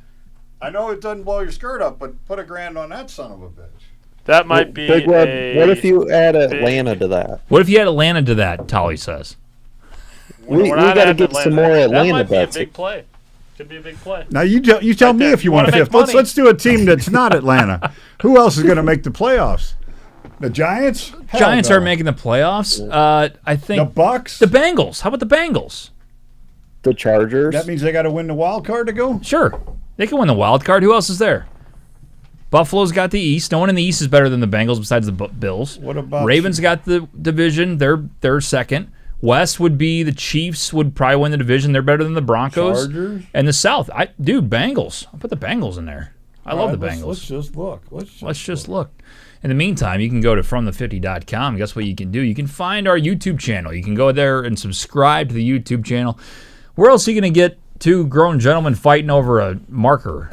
I know it doesn't blow your skirt up, but put $1,000 on that son of a bitch. That might be Big Web, a what if you add Atlanta to that? What if you had Atlanta to that, Tolly says? We We're not got to adding get some more That Atlanta might be a bets. big play. Could be a big play. Now you tell me there. if you You want wanna to make fifth. money. Let's do a team that's not Atlanta. Who else is going to make the playoffs? The Giants? Hell Giants no. aren't making the playoffs. I think The Bucks? the Bengals. How about the Bengals? The Chargers. That means they got to win the wild card to go? Sure, they can win the wild card. Who else is there? Buffalo's got the East. No one in the East is better than the Bengals besides the Bills. What about Ravens? Got the division. They're second. West would be the Chiefs. Would probably win the division. They're better than the Broncos. Chargers? And the South. Bengals. I'll put the Bengals in there. I love the Bengals. Let's just look. Let's just look. In the meantime, you can go to FromThe50.com. Guess what you can do? You can find our YouTube channel. You can go there and subscribe to the YouTube channel. Where else are you going to get two grown gentlemen fighting over a marker?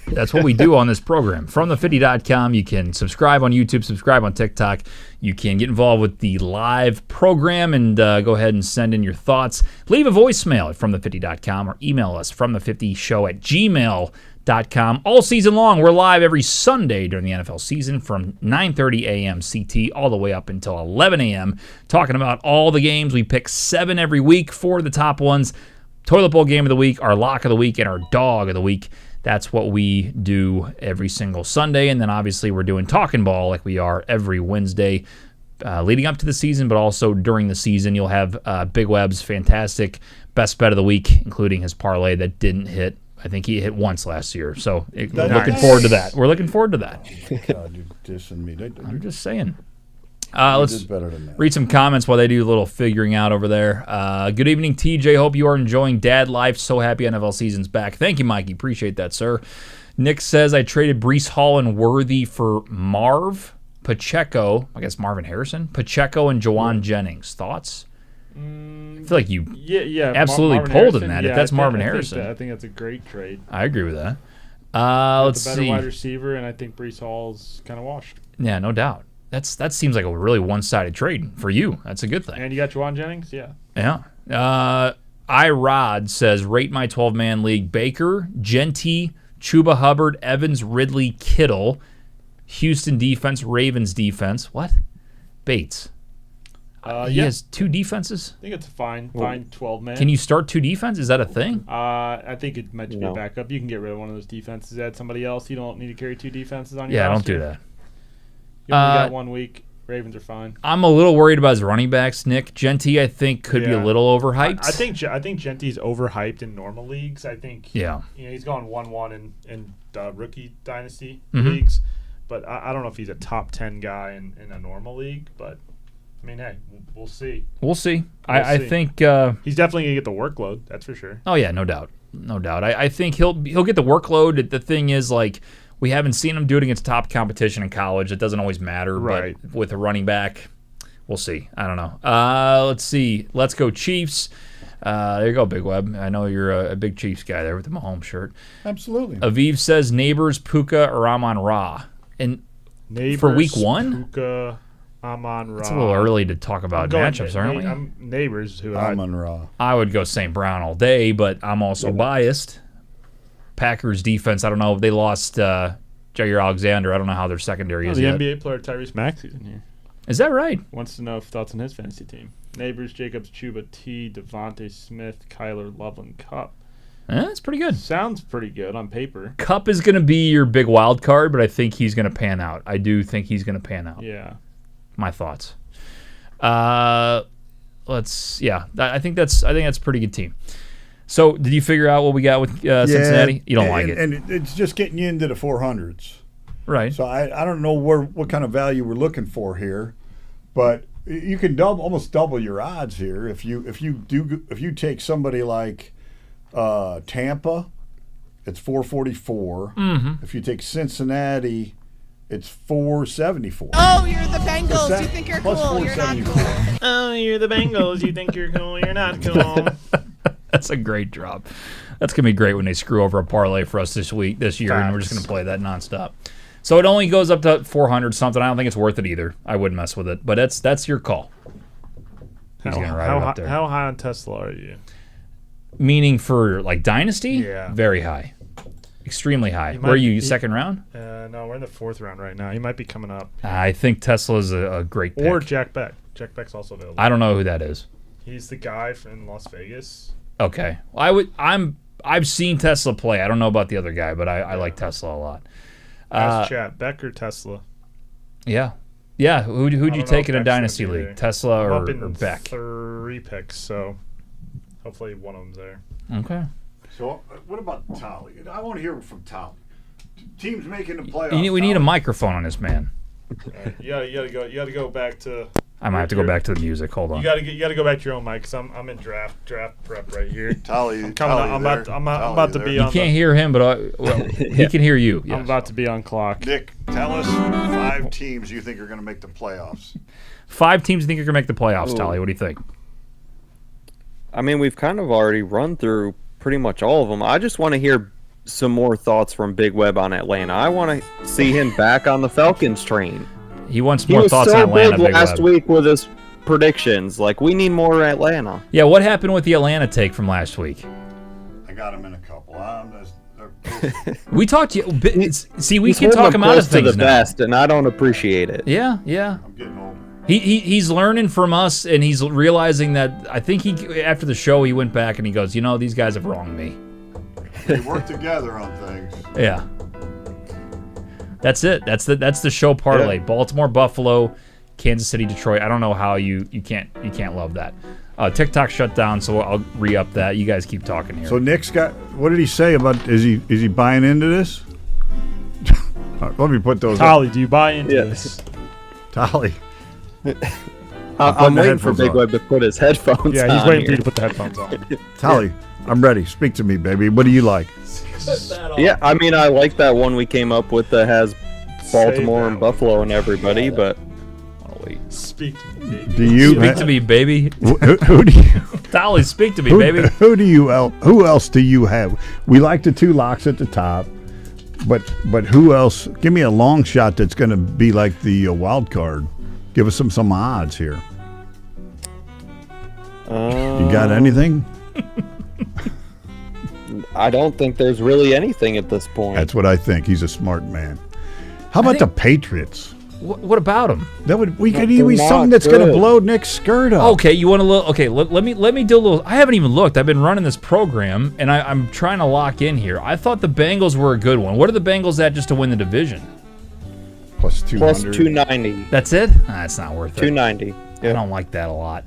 That's what we do on this program. FromThe50.com. You can subscribe on YouTube, subscribe on TikTok. You can get involved with the live program and go ahead and send in your thoughts. Leave a voicemail at FromThe50.com or email us FromThe50show@gmail.com. All season long, we're live every Sunday during the NFL season from 9:30 a.m. CT all the way up until 11 a.m. talking about all the games. We pick 7 every week, 4 of the top ones. Toilet Bowl game of the week, our lock of the week, and our dog of the week. That's what we do every single Sunday. And then obviously we're doing Talkin Ball like we are every Wednesday leading up to the season, but also during the season. You'll have Big Web's fantastic best bet of the week, including his parlay that didn't hit. I think he hit once last year. So we're looking forward to that. We're looking forward to that. God, you're dissing me. I'm just saying. You Let's did better than that. read some comments while they do a little figuring out over there. Good evening, TJ. Hope you are enjoying dad life. So happy NFL season's back. Thank you, Mikey. Appreciate that, sir. Nick says, I traded Breece Hall and Worthy for Marv, Pacheco, I guess Marvin Harrison, Pacheco, and Jawan Jennings. Thoughts? I feel like you absolutely Marvin pulled in Harrison. that. Yeah, if that's Marvin I Harrison. think that's a great trade. I agree with that. Let's The better see. wide receiver, and I think Breece Hall's kind of washed. Yeah, no doubt. That seems like a really one-sided trade for you. That's a good thing. And you got Jawan Jennings? Yeah. Yeah. Irod says, rate my 12-man league. Baker, Genty, Chuba Hubbard, Evans, Ridley, Kittle, Houston defense, Ravens defense. What? Bates. He has 2 defenses? I think it's a fine 12-man. Can you start 2 defenses? Is that a thing? I think it might just be a No. backup. You can get rid of one of those defenses, add somebody else. You don't need to carry 2 defenses on your Yeah, don't roster. do that. You only got 1 week. Ravens are fine. I'm a little worried about his running backs, Nick. Genty, I think, could be a Yeah. little overhyped. I think Genty's overhyped in normal leagues. I think Yeah. he's gone 1-1 in rookie dynasty Mhm. leagues, but I don't know if he's a top 10 guy in a normal league. But I mean, hey, we'll see. We'll see. We'll I see. think. He's definitely gonna get the workload. That's for sure. Oh yeah, no doubt, no doubt. I think he'll get the workload. The thing is, like, we haven't seen him do it against top competition in college. It doesn't always matter, Right. But with a running back, we'll see. I don't know. Let's see. Let's go Chiefs. There you go, Big Web. I know you're a big Chiefs guy there with the Mahomes shirt. Absolutely. Aviv says Neighbors, Puka, or Amon Ra. And Neighbors, for week 1, Puka, Amon Ra. it's a little early to talk about matchups, aren't we? Neighbors, who Amon Ra. I would go St. Brown all day, but I'm also biased. Packers defense, I don't know. They lost Jair Alexander. I don't know how their secondary is the yet. NBA player Tyrese Maxey's in here. Is that right? Wants to know thoughts on his fantasy team. Neighbors, Jacobs, Chuba, T, Devontae Smith, Kyler, Loveland, Cup. That's pretty good. Sounds pretty good on paper. Cup is going to be your big wild card, but I think he's going to pan out. I do think he's going to pan out. Yeah. My thoughts. I think that's a pretty good team. So, did you figure out what we got with Cincinnati? You don't like it, and it's just getting you into the 400s, right? So I don't know what kind of value we're looking for here, but you can almost double your odds here if you take somebody like Tampa, it's 444. Mm-hmm. If you take Cincinnati, it's 474. Oh, you're the Bengals. You think you're Plus cool. You're not 474. cool. Oh, you're the Bengals. You think you're cool. You're not cool. That's a great drop. That's gonna be great when they screw over a parlay for us this year, and we're just gonna play that nonstop. So it only goes up to 400 something. I don't think it's worth it either. I wouldn't mess with it, but that's your call. He's gonna ride it up there. How high on Tesla are you? Meaning for like dynasty? Yeah. Very high, extremely high. Where are you? Second round? No, we're in the 4th round right now. He might be coming up. I think Tesla's a great pick. Or Jack Beck. Jack Beck's also available. I don't know who that is. He's the guy from Las Vegas. Okay. I've seen Tesla play. I don't know about the other guy, but I like Tesla a lot. Ask chat, Beck or Tesla? Yeah. Who'd you take in a dynasty league? Tesla or Beck? 3 picks, so hopefully one of them's there. Okay. So what about Tolly? I want to hear from Tolly. Teams making the playoffs. We need a microphone on this man. You gotta go back to. I might have to go back to the music. Hold on. You gotta go back to your own mic because I'm in draft prep right here. Tolly, I'm about to be You on. can't hear him, but he can hear you. Yes. I'm about to be on clock. Nick, tell us 5 teams you think are going to make the playoffs. 5 teams you think are going to make the playoffs, Ooh. Tolly. What do you think? I mean, we've kind of already run through pretty much all of them. I just want to hear some more thoughts from Big Web on Atlanta. I want to see him back on the Falcons train. He wants He more was thoughts so on Atlanta. big Big last Web. week with his predictions. Like, we need more Atlanta. Yeah, what happened with the Atlanta take from last week? I got him in a couple. We talked to you. See, we He's can holding talk them him out of close to things the now. best, and I don't appreciate it. Yeah. I'm getting older. He's learning from us, and he's realizing that I think after the show he went back and he goes, these guys have wronged me. We work together on things. Yeah. That's it. That's the show parlay. Yeah. Baltimore, Buffalo, Kansas City, Detroit. I don't know how you can't love that. TikTok shut down, so I'll re-up that. You guys keep talking here. So Nick's got. What did he say about? Is he buying into this? Let me put those. Tolly, do you buy into Yeah. this? Tolly. I'm the waiting for headphones Big on. Web to put his headphones Yeah, on he's waiting here. for you to put the headphones on. Tolly, I'm ready. Speak to me, baby. What do you like? Yeah, I mean, I like that one we came up with that has Baltimore that and one. Buffalo and everybody, but Speak to me, baby. Do you Speak to me, baby. Who do you? Dolly, speak to me, baby. Who else do you have? We like the 2 locks at the top, but who else? Give me a long shot that's going to be like the wild card. Give us some odds here. You got anything? I don't think there's really anything at this point. That's what I think. He's a smart man. How about the Patriots? What about him? That would we could They're even not something that's going to good. blow Nick's skirt up. Okay, you want to look? Okay, let me do a little. I haven't even looked. I've been running this program, and I'm trying to lock in here. I thought the Bengals were a good one. What are the Bengals at just to win the division? Plus 200. Plus 290. That's it? That's not worth it. 290. I don't like that a lot.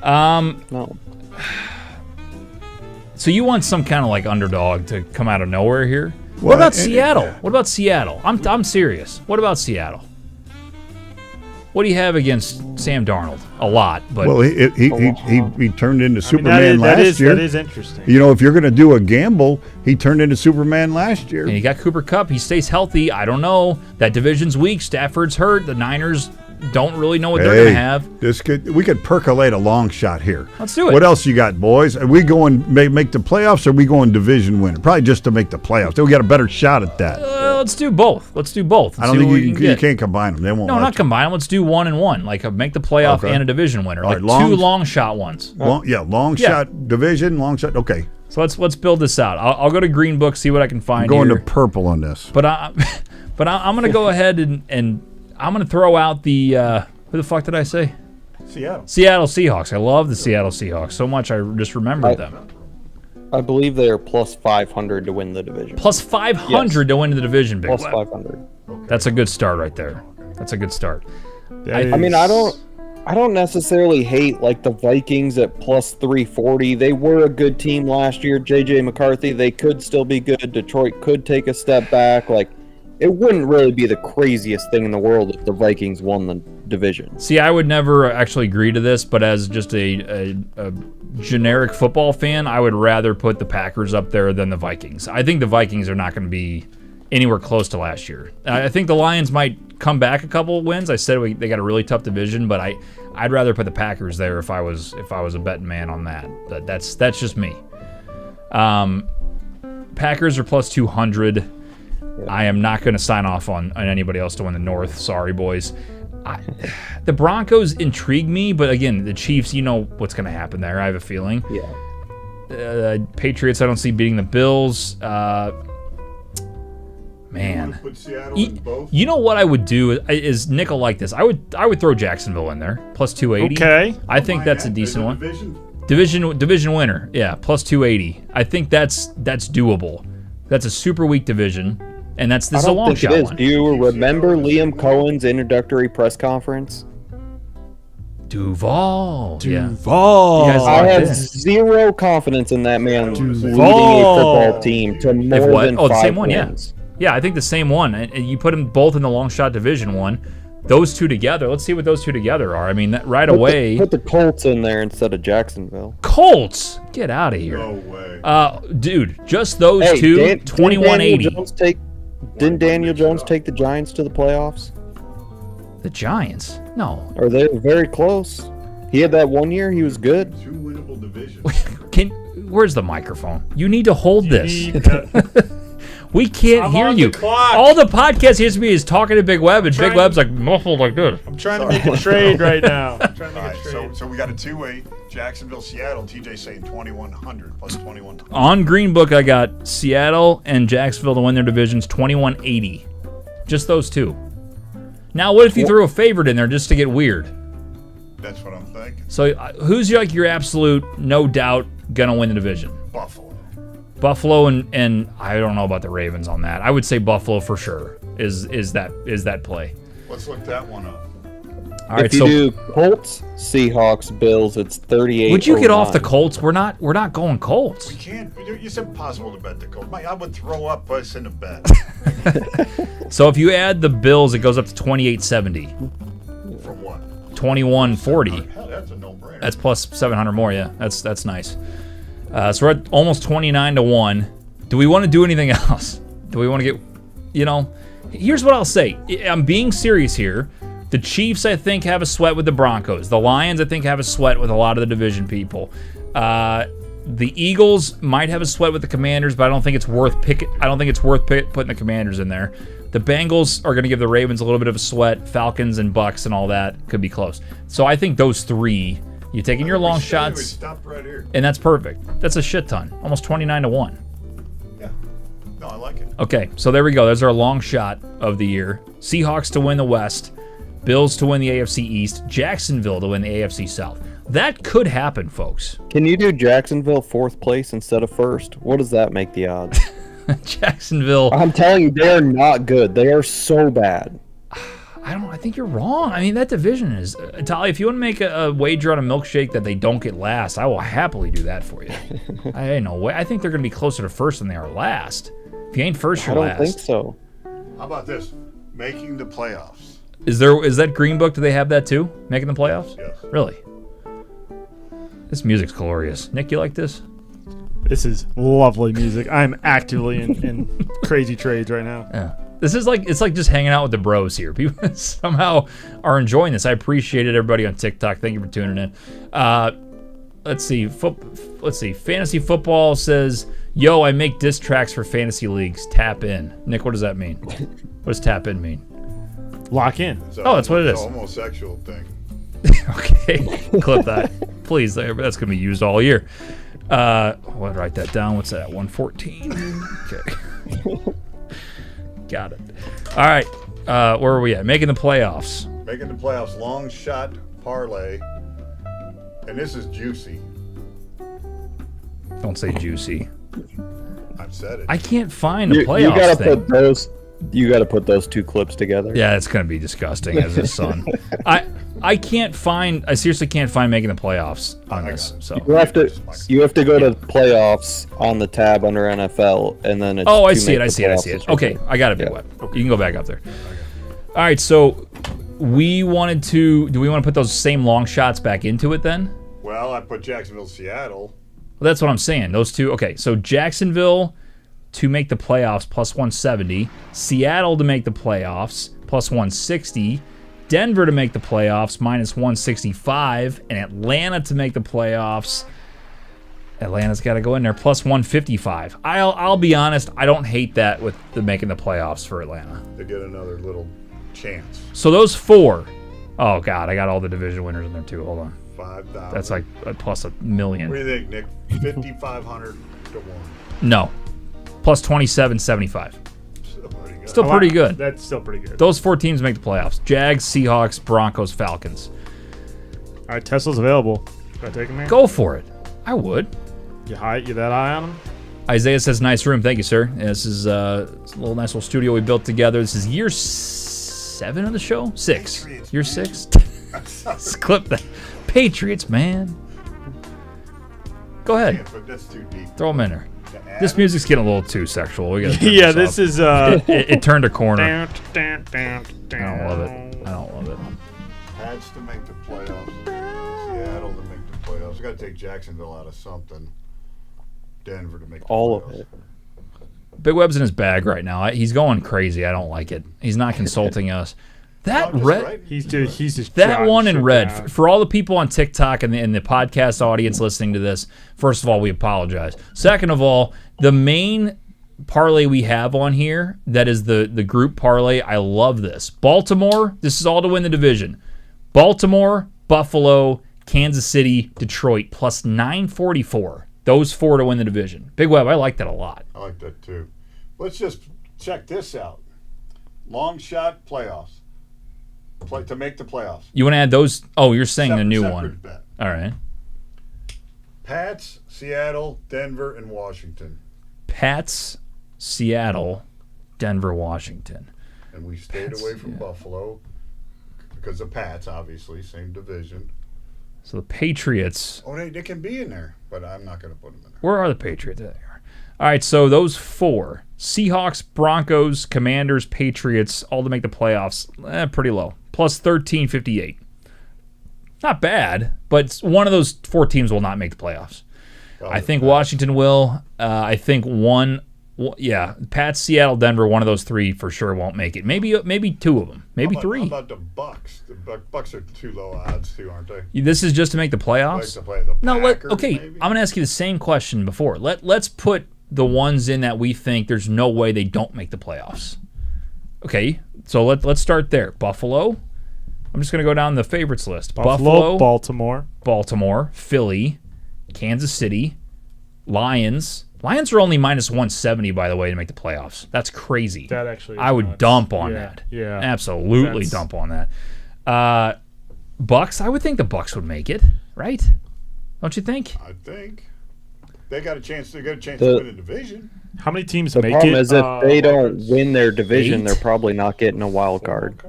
No. So you want some kind of like underdog to come out of nowhere here? What Well, about and- Seattle? What about Seattle? I'm serious. What about Seattle? What do you have against Sam Darnold? A lot, but Well, he turned into Superman that last year. That is interesting. You know, if you're going to do a gamble, he turned into Superman last year. and you got Cooper Kupp. He stays healthy. I don't know. That division's weak. Stafford's hurt. The Niners don't really know what they're going to have. We could percolate a long shot here. Let's do it. What else you got, boys? Are we going make the playoffs, or are we going division winner? Probably just to make the playoffs. We got a better shot at that. Let's do both. Let's do both. I don't think you can't combine them. They won't. No, let not you. combine them. Let's do 1 and 1. Like make the playoff Okay. and a division winner. All Like right, 2 long shot ones. Long shot division, long shot. Okay, So let's build this out. I'll go to Green Book, see what I can find I'm going here. to purple on this. But But I'm going to go ahead and I'm going to throw out the who the fuck did I say? Seattle Seahawks. I love the Seattle Seahawks so much I just remembered them. I believe they are plus 500 to win the division. Plus 500 to win the division, Big Plus Web. 500. That's a good start right there. That's a good start. I mean, I don't necessarily hate like the Vikings at plus 340. They were a good team last year. JJ McCarthy, they could still be good. Detroit could take a step back. Like, it wouldn't really be the craziest thing in the world if the Vikings won the division. See, I would never actually agree to this, but as just a generic football fan, I would rather put the Packers up there than the Vikings. I think the Vikings are not going to be anywhere close to last year. I think the Lions might come back a couple of wins. I said they got a really tough division, but I'd rather put the Packers there if I was a betting man on that. That's just me. Packers are plus 200. I am not going to sign off on anybody else to win the North. Sorry, boys. The Broncos intrigue me, but again, the Chiefs, you know what's going to happen there. I have a feeling. Yeah. Patriots, I don't see beating the Bills. Man, you know what I would do is nickel like this. I would throw Jacksonville in there plus 280. Okay, I think that's a decent one. Division winner, yeah, plus 280. I think that's doable. That's a super weak division, and this is a long shot one. Do you remember Liam Cohen's introductory press conference? Duval. Duval. Yeah. I have zero confidence in that man leading a football team to more than 5 the same one, wins. Yeah, I think the same one. And you put them both in the long shot division one. Those two together. Let's see what those two together are. I mean, away. Put the Colts in there instead of Jacksonville. Colts? Get out of here. No way. Dude, just those two, 2180. Didn't Daniel Jones take the Giants to the playoffs? The Giants? No. Or they were very close. He had that one year. He was good. 2 winnable divisions. Where's the microphone? You need to hold this. We can't hear you. All the podcast hears me is talking to Big Web, and Big Web's like muffled like this. I'm trying to make a trade right now. So we got a 2-way. Jacksonville, Seattle. TJ saying 2100 plus 2100. On Green Book, I got Seattle and Jacksonville to win their divisions 2180. Just those two. Now, what if you threw a favorite in there just to get weird? That's what I'm thinking. So, who's your absolute, no doubt, gonna win the division? Buffalo and I don't know about the Ravens on that. I would say Buffalo for sure is that play. Let's look that one up. All right, if you do Colts, Seahawks, Bills, it's 38. Would you get off the Colts? We're not going Colts. We can't. It's impossible to bet the Colts. I would throw up us in a bet. So if you add the Bills, it goes up to 2870. From what? 2140. Hell, that's a no-brainer. That's plus 700 more. Yeah, that's nice. So we're at almost 29-1. Do we want to do anything else? Do we want to get, here's what I'll say. I'm being serious here. The Chiefs, I think, have a sweat with the Broncos. The Lions, I think, have a sweat with a lot of the division people. The Eagles might have a sweat with the Commanders, but I don't think it's worth putting the Commanders in there. The Bengals are going to give the Ravens a little bit of a sweat. Falcons and Bucks and all that could be close. So I think those three. You taking your long shots, stopped right here. And that's perfect. That's a shit ton. Almost 29-1. Yeah. No, I like it. Okay, so there we go. There's our long shot of the year. Seahawks to win the West. Bills to win the AFC East. Jacksonville to win the AFC South. That could happen, folks. Can you do Jacksonville 4th place instead of 1st? What does that make the odds? Jacksonville. I'm telling you, they are not good. They are so bad. I think you're wrong. I mean, that division is... Tali, if you want to make a wager on a milkshake that they don't get last, I will happily do that for you. I ain't no way. I think they're going to be closer to first than they are last. If you ain't first, you're last. I don't think so. How about this? Making the playoffs. Is that Green Book? Do they have that too? Making the playoffs? Yes. Really? This music's glorious. Nick, you like this? This is lovely music. I'm actively in crazy trades right now. Yeah. It's like just hanging out with the bros here. People somehow are enjoying this. I appreciate it, everybody on TikTok. Thank you for tuning in. Let's see. Fantasy football says, "Yo, I make diss tracks for fantasy leagues. Tap in." Nick, what does that mean? What does tap in mean? Lock in. That's what it is. It's a homosexual thing. Okay, clip that, please. That's gonna be used all year. I'll write that down. What's that? 114. Okay. Got it. All right. Where are we at? Making the playoffs. Making the playoffs, long shot parlay. And this is juicy. Don't say juicy. I've said it. I can't find a You playoffs gotta thing. put those. You gotta put those two clips together. Yeah, it's gonna be disgusting as his son. I can't find. I seriously can't find making the playoffs on this. So. You have to go to playoffs on the tab under NFL, and then it's Oh, I to see it. make I the see it. I playoffs see it. is Okay, right I got it, Big Yeah. Web. You can go back up there. All right, so we wanted to. Do we want to put those same long shots back into it then? Well, I put Jacksonville, Seattle. Well, that's what I'm saying. Those two. Okay, so Jacksonville to make the playoffs plus 170, Seattle to make the playoffs plus 160, Denver to make the playoffs minus 165, and Atlanta to make the playoffs. Atlanta's got to go in there plus 155. I'll be honest, I don't hate that with the making the playoffs for Atlanta. To get another little chance. So those four. Oh God, I got all the division winners in there too. Hold on, 5,000. that's like a plus $1 What million. do you think, Nick? 5,500 to 1. No, plus 2775. Still pretty good. Still pretty good. That's still pretty good. Those four teams make the playoffs. Jags, Seahawks, Broncos, Falcons. All right, Tesla's available. Should I take him here? Go for it. I would. You that high on him? Isaiah says, nice room. Thank you, sir. Yeah, this is a little nice little studio we built together. This is year 7 of the show? 6. Patriots, Year man. 6? Let's clip that. Patriots, man. Go ahead. But that's too deep. Throw them in there. This music's getting a little too sexual. We gotta Yeah, turn this off. is. It turned a corner. I I don't love it. I don't love it. Pats to make the playoffs. Seattle to make the playoffs. We got to take Jacksonville out of something. Denver to make the All playoffs. of it. Big Web's in his bag right now. He's going crazy. I don't like it. He's not consulting us. That Just red. right. He's just That jotting one in shit red. down. For all the people on TikTok and the podcast audience listening to this, first of all, we apologize. Second of all, the main parlay we have on here, that is the group parlay, I love this. Baltimore, this is all to win the division. Baltimore, Buffalo, Kansas City, Detroit, plus 944. Those four to win the division. Big Web, I like that a lot. I like that too. Let's just check this out. Long shot playoffs. To make the playoffs. You want to add those? Oh, you're saying the new Separate one. bet. All right. Pats, Seattle, Denver, and Washington. Pats, Seattle, Denver, Washington. And we stayed away from Buffalo because the Pats, obviously, same division. So the Patriots. Oh, they can be in there, but I'm not going to put them in there. Where are the Patriots? There they are. All right, so those four: Seahawks, Broncos, Commanders, Patriots, all to make the playoffs. Pretty low. Plus 1358. Not bad, but one of those four teams will not make the playoffs. I think Washington will. I think Pats, Seattle, Denver, one of those three for sure won't make it. Maybe two of them. Maybe three. How about the Bucks? The Bucks are too low odds too, aren't they? This is just to make the playoffs? Like to play the No, Packers, okay. maybe? I'm gonna ask you the same question before. Let's put the ones in that we think there's no way they don't make the playoffs. Okay, so let's start there. Buffalo. I'm just gonna go down the favorites list. Buffalo, Baltimore. Philly, Kansas City, Lions. Lions are only minus 170, by the way, to make the playoffs. That's crazy. That actually is I would nuts. dump on Yeah, that. yeah. Absolutely That's- dump on that. Bucks, I would think the Bucks would make it, right? Don't you think? I think they got a chance. They got a chance The- to win a division. How many teams The make problem it? is if they don't Wildcards? win their division, 8? they're probably not getting a wild card.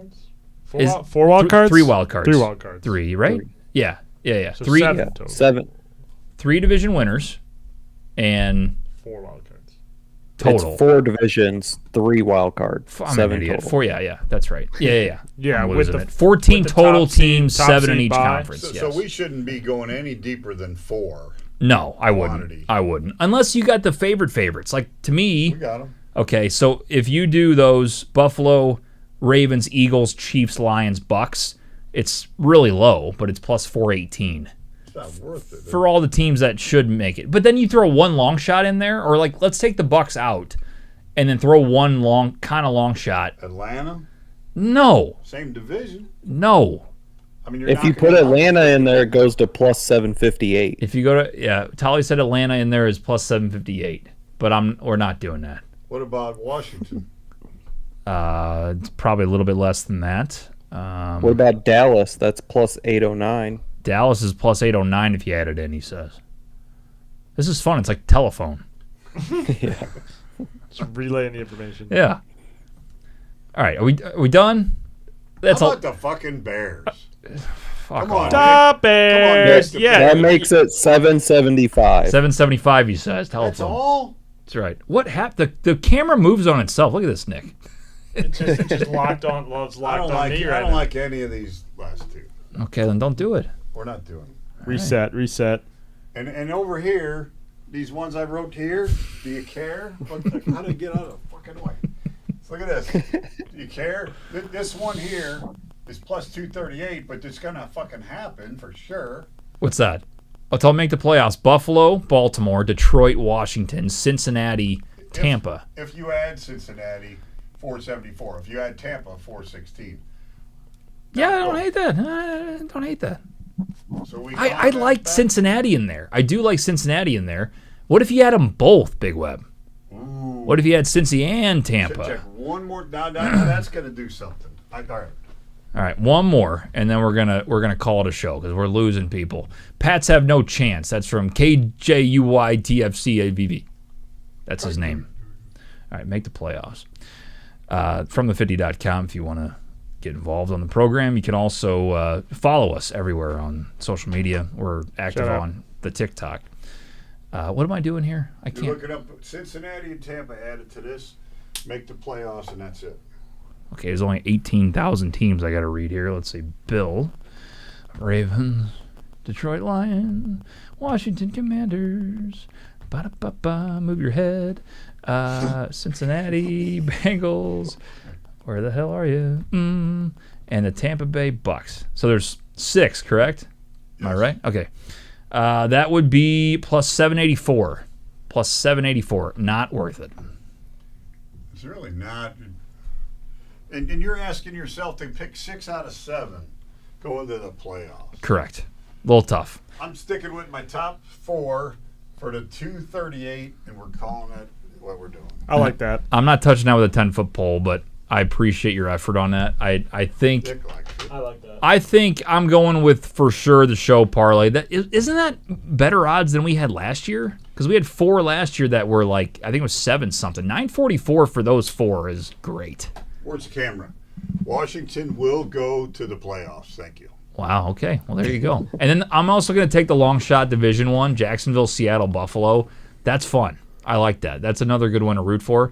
Four wild cards? 3 wild cards. 3 wild cards. 3, right? Three. Yeah. So 3 seven Yeah, total. 7. 3 division winners and 4 wild cards. total. It's 4 divisions, 3 wild card. I'm an 7 idiot. total. 4, yeah, that's right. Yeah. Yeah, I'm with losing the- it. 14 with the total top seed- teams, top 7 in seed each bye. conference. So, yes. so we shouldn't be going any deeper than 4. No, I wouldn't. Quantity. I wouldn't. Unless you got the favorites. Like, to me, We got them. okay, so if you do those Buffalo, Ravens, Eagles, Chiefs, Lions, Bucks, it's really low, but it's plus 418 It's not worth it. for all the teams that should make it. But then you throw one long shot in there, or like, let's take the Bucks out and then throw one long shot. Atlanta, No. same division. I mean, you're If you knocking put them out. Atlanta in there, it goes to plus 758. If you go to, Tolly said Atlanta in there is plus 758, but we're not doing that. What about Washington? It's probably a little bit less than that. What about Dallas? That's plus 809. Dallas is plus 809 if you add it in, he says. This is fun. It's like telephone. Yeah. Just relaying the information. Yeah. All right. Are we done? That's How all. about the fucking Bears? Fuck Come off. on. The Bears. Nick. Yeah. That makes it 775. 775, he says. Telephone. That's all? That's right. What happened? The camera moves on itself. Look at this, Nick. It's just locked on. Well, it's I locked don't on me right I don't now. like any of these last two. Okay, then don't do it. We're not doing it. Reset. And over here, these ones I wrote here, do you care? How to get out of the fucking way? So look at this. Do you care? This one here is plus 238, but it's going to fucking happen for sure. What's that? Oh, tell them make the playoffs. Buffalo, Baltimore, Detroit, Washington, Cincinnati, Tampa. If you add Cincinnati, 474. If you add Tampa, 416. Yeah, I don't hate that. I don't hate that. So we I like Cincinnati in there. I do like Cincinnati in there. What if you had them both, Big Web? Ooh. What if you had Cincy and Tampa? Check one more. Now that's going to do something. All right. All right, one more, and then we're gonna call it a show because we're losing people. Pats have no chance. That's from KJUYTFCAVV. That's his name. All right, make the playoffs. From the50.com if you want to get involved on the program. You can also follow us everywhere on social media. We're active on the TikTok. What am I doing here? I can't. You're looking up Cincinnati and Tampa added to this, make the playoffs, and that's it. Okay, there's only 18,000 teams I got to read here. Let's see. Bill, Ravens, Detroit Lions, Washington Commanders, ba-da-ba-ba, move your head, Cincinnati Bengals, where the hell are you? And the Tampa Bay Bucks. So there's 6, correct? Am I right? Okay. That would be plus 784. Plus 784. Not worth it. It's really not. And you're asking yourself to pick 6 out of 7 going to the playoffs. Correct. A little tough. I'm sticking with my top 4 for the 238, and we're calling it what we're doing. I like that. I'm not touching that with a 10-foot pole, but I appreciate your effort on that. I think Dick likes it. I like that. I think I'm going with for sure the show parlay. That isn't that better odds than we had last year? Because we had 4 last year that were like I think it was 7 something. 944 for those 4 is great. Where's the camera? Washington will go to the playoffs. Thank you. Wow. Okay. Well, there you go. And then I'm also going to take the long shot Division 1, Jacksonville, Seattle, Buffalo. That's fun. I like that. That's another good one to root for.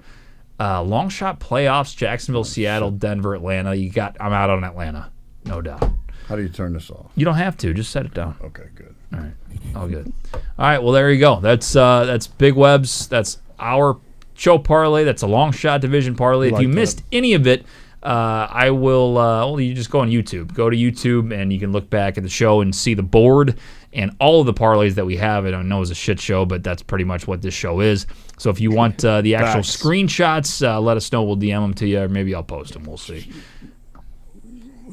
Long shot playoffs, Jacksonville, Seattle, Denver, Atlanta. I'm out on Atlanta, no doubt. How do you turn this off? You don't have to. Just set it down. Okay, good. All right. All good. All right. Well, there you go. That's Big Web's. That's our show parlay. That's a long shot division parlay. If you missed any of it, I will. Well, you just go on YouTube. Go to YouTube and you can look back at the show and see the board and all of the parlays that we have. I don't know it's a shit show, but that's pretty much what this show is. So if you want the actual screenshots, let us know. We'll DM them to you, or maybe I'll post them. We'll see.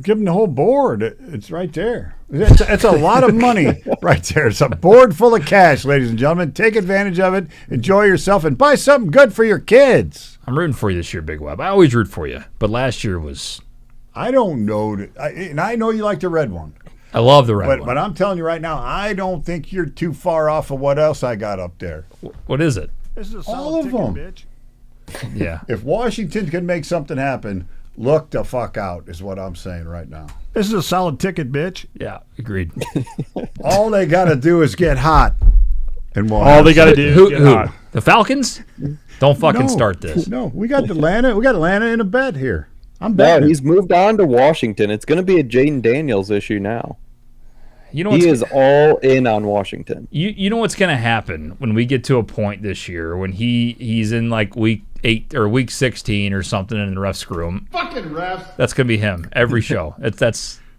Give them the whole board. It's right there. It's a lot of money right there. It's a board full of cash, ladies and gentlemen. Take advantage of it. Enjoy yourself and buy something good for your kids. I'm rooting for you this year, Big Web. I always root for you, but last year was. I don't know. And I know you like the red one. I love the red one. But I'm telling you right now, I don't think you're too far off of what else I got up there. What is it? This is a solid All of ticket, them. bitch. Yeah. If Washington can make something happen, look the fuck out is what I'm saying right now. This is a solid ticket, bitch. Yeah. Agreed. All they got to do is get hot. And we'll All have they got to some- do is get hot. The Falcons? Don't fucking No, start this. No, we got Atlanta. We got Atlanta in a bet here. I'm No, betting. he's moved on to Washington. It's going to be a Jaden Daniels issue now. You know what's He is all in on Washington. You know what's going to happen when we get to a point this year when he's in like week 8 or week 16 or something and the refs screw him. fucking refs. That's going to be him every show.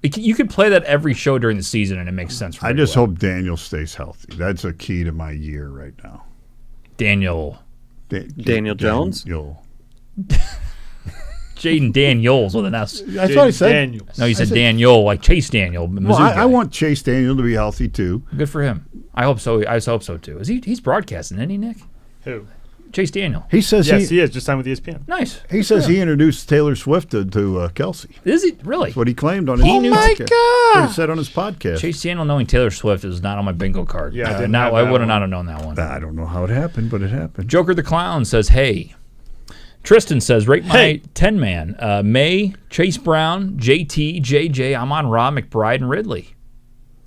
You could play that every show during the season and it makes sense for I me. just hope Daniel stays healthy. That's a key to my year right now. Daniel Daniel Jones? Daniel. Jaden Daniels with an S. That's what I said. Daniels. No, you said Daniel, like Chase Daniel. Well, Mizzou I guy. want Chase Daniel to be healthy too. Good for him. I hope so. I hope so too. He's broadcasting, isn't he, Nick? Who? Chase Daniel. He says Yes, he is. Just signed with ESPN. Nice. he says he introduced Taylor Swift to Kelsey. Is he really? That's what he claimed on his He knew- podcast. That's what he said on his podcast. Chase Daniel knowing Taylor Swift is not on my bingo card. Yeah, I I didn't have I that would one. not have known that one. I don't know how it happened, but it happened. Joker the Clown says, hey. Tristan says, rate my Hey. 10-man. May, Chase Brown, JT, JJ, Amon Ra, McBride, and Ridley.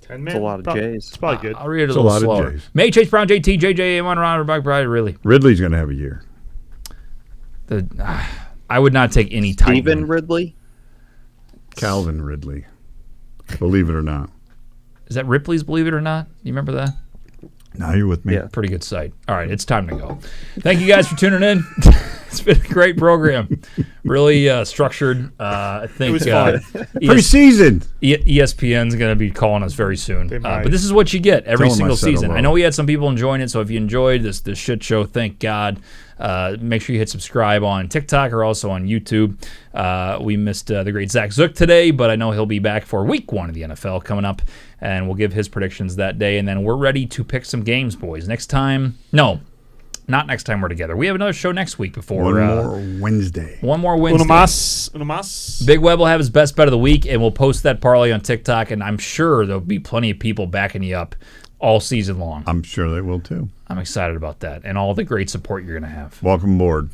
10 That's a lot of J's. It's probably good. I'll read it a It's a little lot of slower. J's. May, Chase Brown, JT, JJ, Amon Ra, McBride, and Ridley. Ridley's going to have a year. I would not take any Steven Titan. Ridley. Calvin Ridley. Believe it or not. Is that Ripley's Believe It or Not? You remember that? Now you're with me. Yeah. Pretty good site. All right, it's time to go. Thank you guys for tuning in. It's been a great program. Really structured. I think It was fun. Preseason. ESPN's going to be calling us very soon. They might. But this is what you get every Tell 'em I single said season. hello. I know we had some people enjoying it, so if you enjoyed this shit show, thank God. Make sure you hit subscribe on TikTok or also on YouTube. We missed the great Zach Zook today, but I know he'll be back for week 1 of the NFL coming up, and we'll give his predictions that day. And then we're ready to pick some games, boys. Next time, no, not next time we're together. We have another show next week before. One more Wednesday. One more Wednesday. Uno más. Big Web will have his best bet of the week, and we'll post that parlay on TikTok, and I'm sure there'll be plenty of people backing you up all season long. I'm sure they will too. I'm excited about that and all the great support you're going to have. Welcome aboard.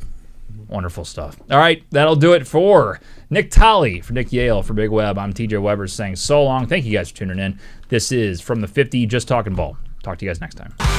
Wonderful stuff. All right, that'll do it for Nick Tolley, for Nick Yale, for Big Web. I'm TJ Weber saying so long. Thank you guys for tuning in. This is From the 50, Just Talkin Ball. Talk to you guys next time.